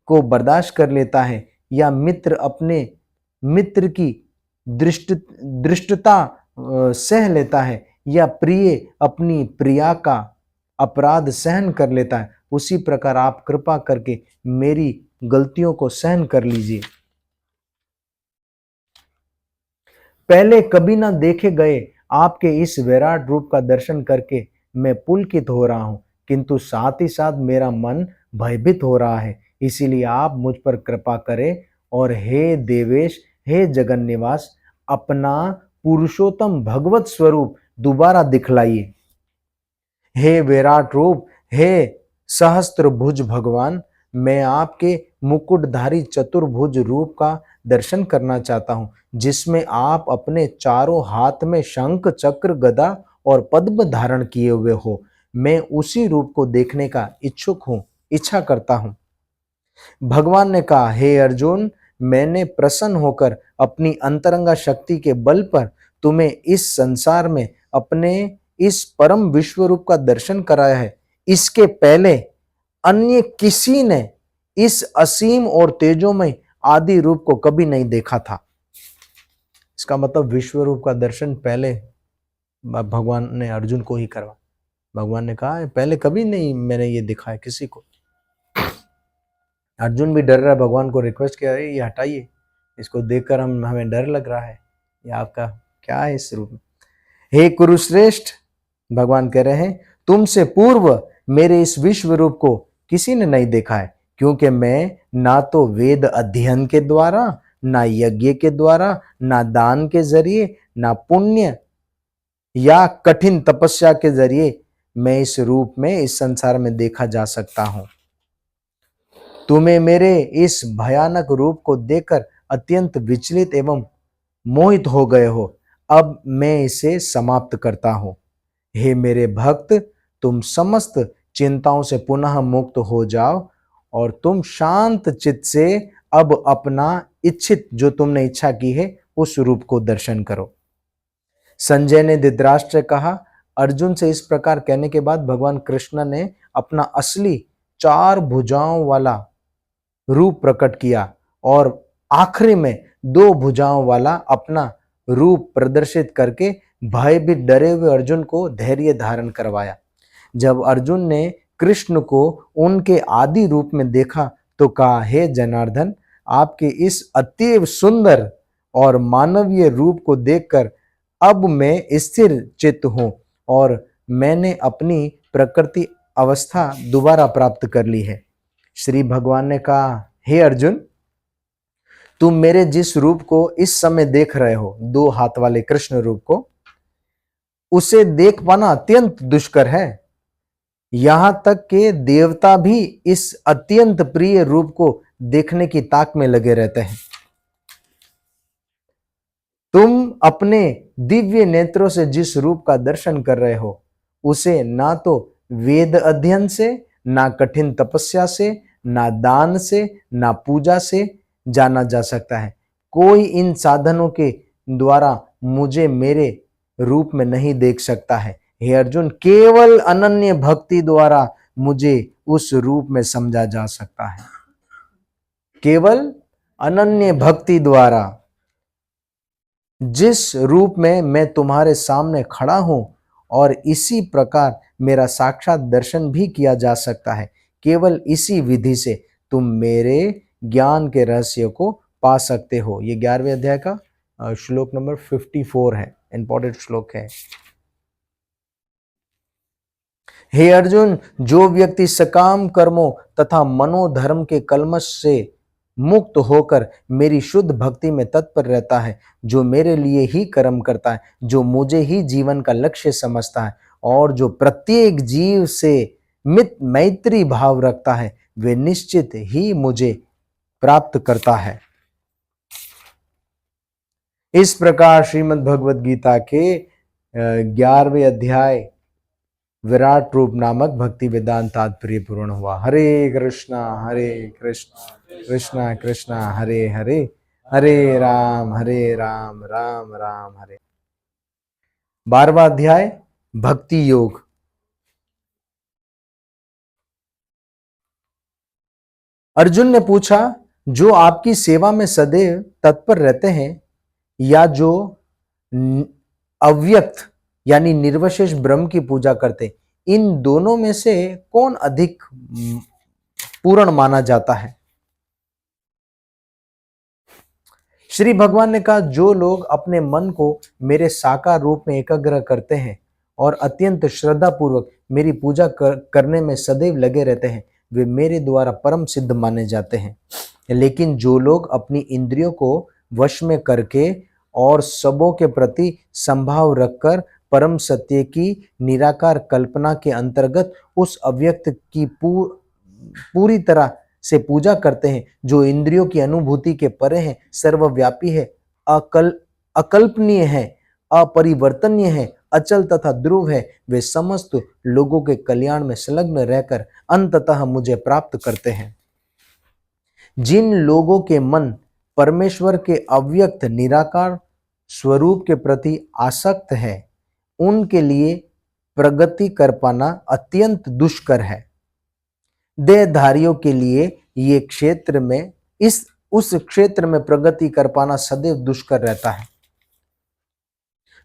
को बर्दाश्त कर लेता है, या मित्र अपने मित्र की दृष्टता सह लेता है, या प्रिय अपनी प्रिया का अपराध सहन कर लेता है, उसी प्रकार आप कृपा करके मेरी गलतियों को सहन कर लीजिए। पहले कभी ना देखे गए आपके इस विराट रूप का दर्शन करके मैं पुलकित हो रहा हूं, किंतु साथ ही साथ मेरा मन भयभीत हो रहा है। इसीलिए आप मुझ पर कृपा करें और हे देवेश, हे जगन निवास, अपना पुरुषोत्तम भगवत स्वरूप दोबारा दिखलाइए। हे विराट रूप, हे सहस्त्र भुज भगवान, मैं आपके मुकुटधारी चतुर्भुज रूप का दर्शन करना चाहता हूं, जिसमें आप अपने चारों हाथ में शंख, चक्र, गदा और पद्म धारण किए हुए हो। मैं उसी रूप को देखने का इच्छा करता हूं। भगवान ने कहा, हे अर्जुन, मैंने प्रसन्न होकर अपनी अंतरंगा शक्ति के बल पर तुम्हें इस संसार में अपने इस परम विश्व रूप का दर्शन कराया है। इसके पहले अन्य किसी ने इस असीम और तेजोमय आदि रूप को कभी नहीं देखा था। इसका मतलब विश्व रूप का दर्शन पहले भगवान ने अर्जुन को ही करवा। भगवान ने कहा पहले कभी नहीं मैंने ये दिखाया किसी को। अर्जुन भी डर रहा है, भगवान को रिक्वेस्ट किया ये हटाइए, इसको देखकर हमें डर लग रहा है, ये आपका क्या है इस रूप में। हे कुरुश्रेष्ठ, भगवान कह रहे हैं तुमसे पूर्व मेरे इस विश्व रूप को किसी ने नहीं देखा है, क्योंकि मैं ना तो वेद अध्ययन के द्वारा, ना यज्ञ के द्वारा, ना दान के जरिए, ना पुण्य या कठिन तपस्या के जरिए मैं इस रूप में इस संसार में देखा जा सकता हूं। तुम्हें मेरे इस भयानक रूप को देखकर अत्यंत विचलित एवं मोहित हो गए हो। अब मैं इसे समाप्त करता हूं। हे मेरे भक्त, तुम समस्त चिंताओं से पुनः मुक्त हो जाओ और तुम शांत चित्त से अब अपना इच्छित जो तुमने इच्छा की है उस रूप को दर्शन करो। संजय ने धृतराष्ट्र कहा। अर्जुन से इस प्रकार कहने के बाद भगवान कृष्ण ने अपना असली 4 भुजाओं वाला रूप प्रकट किया और आखिरी में 2 भुजाओं वाला अपना रूप प्रदर्शित करके भयभीत डरे हुए अर्जुन को धैर्य धारण करवाया। जब अर्जुन ने कृष्ण को उनके आदि रूप में देखा तो कहा, हे जनार्दन, आपके इस अत्यंत सुंदर और मानवीय रूप को देखकर अब मैं स्थिर चित्त हूं और मैंने अपनी प्रकृति अवस्था दोबारा प्राप्त कर ली है। श्री भगवान ने कहा, हे अर्जुन, तुम मेरे जिस रूप को इस समय देख रहे हो, 2 हाथ वाले कृष्ण रूप को, उसे देख पाना अत्यंत दुष्कर है। यहां तक कि देवता भी इस अत्यंत प्रिय रूप को देखने की ताक में लगे रहते हैं। तुम अपने दिव्य नेत्रों से जिस रूप का दर्शन कर रहे हो उसे ना तो वेद अध्ययन से, ना कठिन तपस्या से, ना दान से, ना पूजा से जाना जा सकता है। कोई इन साधनों के द्वारा मुझे मेरे रूप में नहीं देख सकता है। हे अर्जुन, केवल अनन्य भक्ति द्वारा मुझे उस रूप में समझा जा सकता है। केवल अनन्य भक्ति द्वारा जिस रूप में मैं तुम्हारे सामने खड़ा हूं और इसी प्रकार मेरा साक्षात दर्शन भी किया जा सकता है, केवल इसी विधि से तुम मेरे ज्ञान के रहस्य को पा सकते हो। ये 11वें अध्याय का श्लोक नंबर 54 है, इंपॉर्टेंट श्लोक है। हे अर्जुन, जो व्यक्ति सकाम कर्मों तथा मनोधर्म के कलमश से मुक्त होकर मेरी शुद्ध भक्ति में तत्पर रहता है, जो मेरे लिए ही कर्म करता है, जो मुझे ही जीवन का लक्ष्य समझता है और जो प्रत्येक जीव से मैत्री भाव रखता है, वे निश्चित ही मुझे प्राप्त करता है। इस प्रकार श्रीमद् भगवद गीता के 11वें अध्याय विराट रूप नामक भक्ति वेदांत तात्पर्य पूर्ण हुआ। हरे कृष्णा कृष्णा कृष्णा हरे हरे, हरे राम राम राम हरे। 12वां अध्याय भक्ति योग। अर्जुन ने पूछा, जो आपकी सेवा में सदैव तत्पर रहते हैं या जो अव्यक्त यानी निर्विशेष ब्रह्म की पूजा करते, इन दोनों में से कौन अधिक पूर्ण माना जाता है? श्री भगवान ने कहा, जो लोग अपने मन को मेरे साकार रूप में एकाग्र करते हैं और अत्यंत श्रद्धा पूर्वक मेरी पूजा करने में सदैव लगे रहते हैं, वे मेरे द्वारा परम सिद्ध माने जाते हैं। लेकिन जो लोग अपनी इंद्रियों को वश में करके और सबों के प्रति संभाव रखकर परम सत्य की निराकार कल्पना के अंतर्गत उस अव्यक्त की पूरी तरह से पूजा करते हैं, जो इंद्रियों की अनुभूति के परे है, सर्वव्यापी है, अकल्पनीय है, अपरिवर्तनीय है, अचल तथा ध्रुव है, वे समस्त लोगों के कल्याण में संलग्न रहकर अंततः मुझे प्राप्त करते हैं। जिन लोगों के मन परमेश्वर के अव्यक्त निराकार स्वरूप के प्रति आसक्त है, उनके लिए प्रगति कर पाना अत्यंत दुष्कर है। देहधारियों के लिए ये क्षेत्र में उस क्षेत्र में प्रगति कर पाना सदैव दुष्कर रहता है।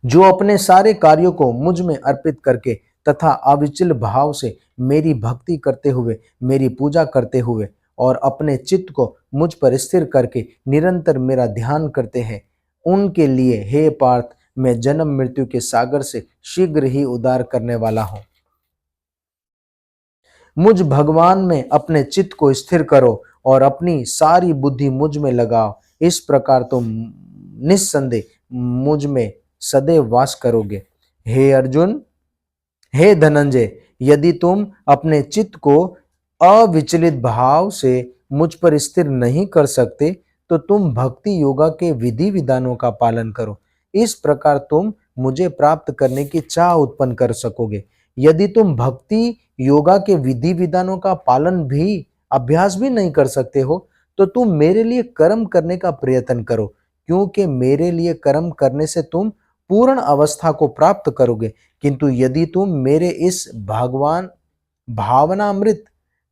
जो अपने सारे कार्यों को मुझ में अर्पित करके तथा अविचल भाव से मेरी भक्ति करते हुए, मेरी पूजा करते हुए और अपने चित्त को मुझ पर स्थिर करके निरंतर मेरा ध्यान करते हैं, उनके लिए हे पार्थ मैं जन्म मृत्यु के सागर से शीघ्र ही उद्धार करने वाला हूं। मुझ भगवान में अपने चित्त को स्थिर करो और अपनी सारी बुद्धि मुझ में लगाओ। इस प्रकार तुम निस्संदेह मुझ में सदैव वास करोगे। हे अर्जुन, हे धनंजय, यदि तुम अपने चित्त को अविचलित भाव से मुझ पर स्थिर नहीं कर सकते तो तुम भक्ति योगा के विधि विधानों का पालन करो। इस प्रकार तुम मुझे प्राप्त करने की चाह उत्पन्न कर सकोगे। यदि तुम भक्ति योगा के विधि विधानों का पालन भी, अभ्यास भी नहीं कर सकते हो तो तुम मेरे लिए कर्म करने का प्रयत्न करो, क्योंकि मेरे लिए कर्म करने से तुम पूर्ण अवस्था को प्राप्त करोगे। किंतु यदि तुम मेरे इस भगवान भावनामृत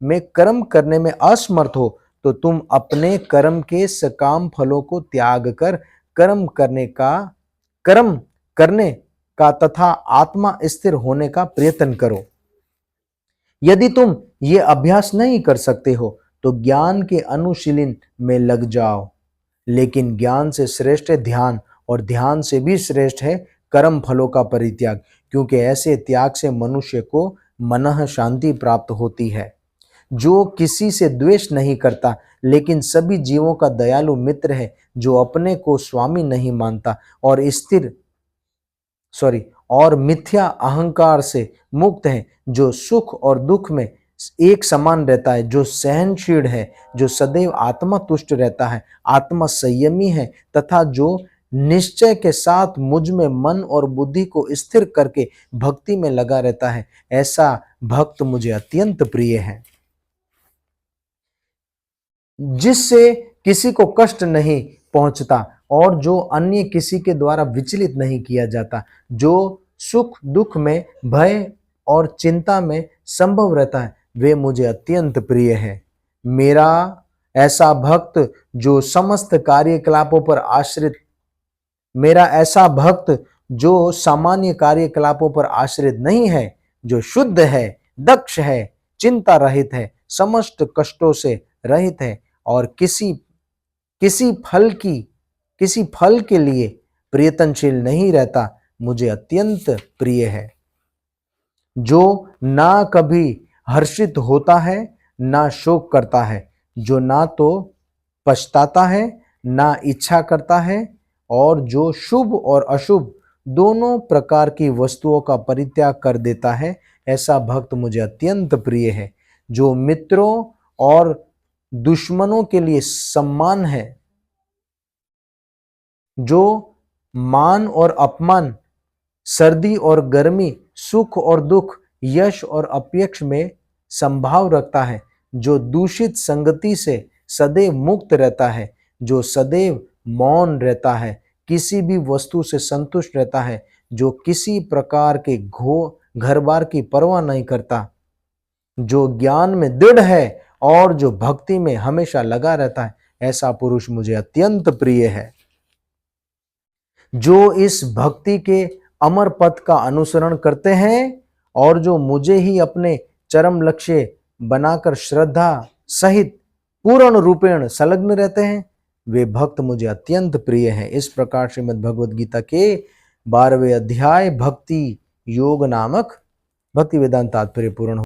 में कर्म करने में असमर्थ हो तो तुम अपने कर्म के सकाम फलों को त्याग कर कर्म करने का तथा आत्मा स्थिर होने का प्रयत्न करो। यदि तुम ये अभ्यास नहीं कर सकते हो तो ज्ञान के अनुशीलन में लग जाओ। लेकिन ज्ञान से श्रेष्ठ है ध्यान, और ध्यान से भी श्रेष्ठ है कर्म फलों का परित्याग, क्योंकि ऐसे त्याग से मनुष्य को मनः शांति प्राप्त होती है। जो किसी से द्वेष नहीं करता लेकिन सभी जीवों का दयालु मित्र है, जो अपने को स्वामी नहीं मानता और मिथ्या अहंकार से मुक्त है, जो सुख और दुख में एक समान रहता है, जो सहनशील है, जो सदैव आत्मा तुष्ट रहता है, आत्मा संयमी है तथा जो निश्चय के साथ मुझ में मन और बुद्धि को स्थिर करके भक्ति में लगा रहता है, ऐसा भक्त मुझे अत्यंत प्रिय है। जिससे किसी को कष्ट नहीं पहुंचता और जो अन्य किसी के द्वारा विचलित नहीं किया जाता, जो सुख दुख में, भय और चिंता में संभव रहता है, वे मुझे अत्यंत प्रिय है। मेरा ऐसा भक्त जो सामान्य कार्यकलापों पर आश्रित नहीं है, जो शुद्ध है, दक्ष है, चिंता रहित है, समस्त कष्टों से रहित है और किसी फल के लिए प्रयत्नशील नहीं रहता, मुझे अत्यंत प्रिय है। जो ना कभी हर्षित होता है ना शोक करता है, जो ना तो पछताता है ना इच्छा करता है और जो शुभ और अशुभ दोनों प्रकार की वस्तुओं का परित्याग कर देता है, ऐसा भक्त मुझे अत्यंत प्रिय है। जो मित्रों और दुश्मनों के लिए सम्मान है, जो मान और अपमान, सर्दी और गर्मी, सुख और दुख, यश और अपयश में संभाव रखता है, जो दूषित संगति से सदैव मुक्त रहता है, जो सदैव मौन रहता है, किसी भी वस्तु से संतुष्ट रहता है, जो किसी प्रकार के घर बार की परवाह नहीं करता, जो ज्ञान में दृढ़ है और जो भक्ति में हमेशा लगा रहता है, ऐसा पुरुष मुझे अत्यंत प्रिय है। जो इस भक्ति के अमर पथ का अनुसरण करते हैं और जो मुझे ही अपने चरम लक्ष्य बनाकर श्रद्धा सहित पूर्ण रूपेण संलग्न रहते हैं, वे भक्त मुझे अत्यंत प्रिय हैं। इस प्रकार श्रीमद् भगवद गीता के 12वें अध्याय भक्ति योग नामक भक्ति वेदांत तात्पर्य पूर्ण